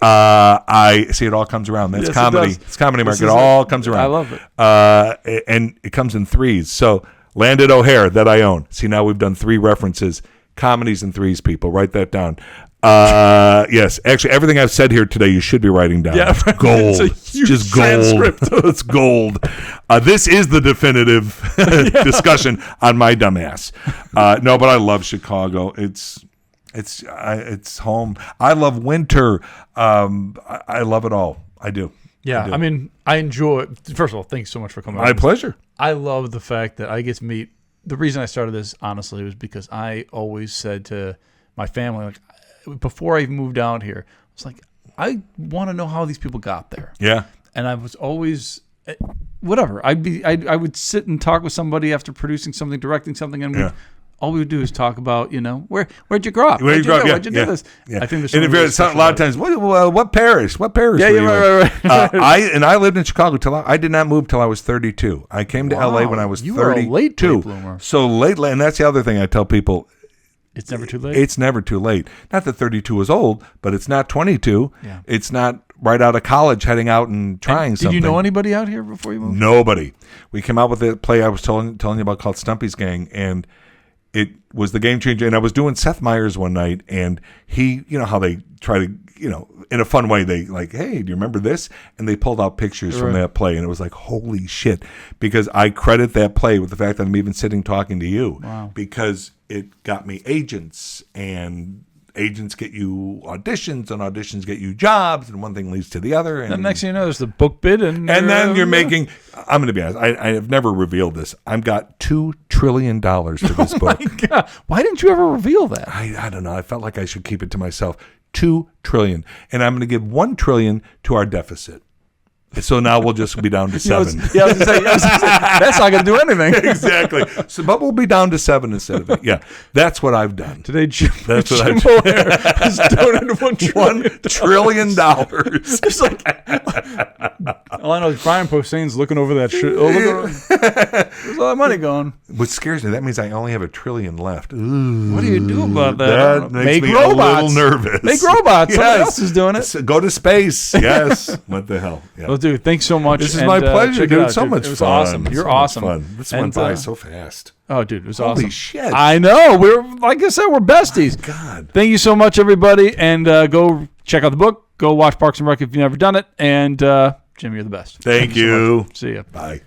I see it all comes around. That's comedy. It's comedy, Mark. It all comes around. I love it. And it comes in threes. So land at O'Hare that I own. See, now we've done 3 references. comedies in threes, people. Write that down. Yes, actually, everything I've said here today, you should be writing down. Yeah, gold. It's a huge just transcript. gold. It's gold. This is the definitive discussion on my dumbass. No, but I love Chicago. It's home. I love winter. I love it all. I do. Yeah, I mean, I enjoy it. First of all, thanks so much for coming. My pleasure. I love the fact that I get to meet. The reason I started this, honestly, was because I always said to my family, like, before I even moved out here, I was like, I want to know how these people got there. Yeah. And I was always, whatever. I would sit and talk with somebody after producing something, directing something, and all we would do is talk about, where'd you grow up? Where'd you grow up? Where'd you do this? Yeah. I think there's a lot of times, what parish? What parish? Yeah, were you in? I lived in Chicago till I did not move till I was 32. I came to LA when I was 32. You were a late bloomer. So late, and that's the other thing I tell people. It's never too late. It's never too late. Not that 32 is old, but it's not 22. Yeah. It's not right out of college heading out and trying something. Did you know anybody out here before you moved? Nobody. We came out with a play I was telling you about called Stumpy's Gang, and it was the game changer. And I was doing Seth Meyers one night, and he, how they try to, in a fun way, they like, hey, do you remember this? And they pulled out pictures from that play, and it was like, holy shit. Because I credit that play with the fact that I'm even sitting talking to you. Wow. Because it got me agents, and agents get you auditions, and auditions get you jobs, and one thing leads to the other. And the next thing you know, there's the book bid, and then you're making. I'm going to be honest. I have never revealed this. I've got $2 trillion for this book. My God. Why didn't you ever reveal that? I don't know. I felt like I should keep it to myself. $2 trillion, and I'm going to give $1 trillion to our deficit. So now we'll just be down to 7. I was gonna say, that's not going to do anything. Exactly. So, but we'll be down to 7 instead of 8. Yeah, that's what I've done. Today, Jim I've O'Hare has donated $1 trillion. It's like, all I know is Brian Posehn's looking over that shit. Where's all that money going? What scares me, that means I only have $1 trillion left. Ooh, what do you do about that? That makes me robots. A little nervous. Make robots. Somebody else is doing it. So go to space. Yes. What the hell? Yeah. Well, dude, thanks so much. This is my pleasure, dude. It's so much fun. It was awesome. You're awesome. Fun. This went by so fast. Oh, dude, it was awesome. Holy shit. I know. We're, like I said, we're besties. Oh, God. Thank you so much, everybody. And go check out the book. Go watch Parks and Rec if you've never done it. And Jim, you're the best. Thank you. So See ya. Bye.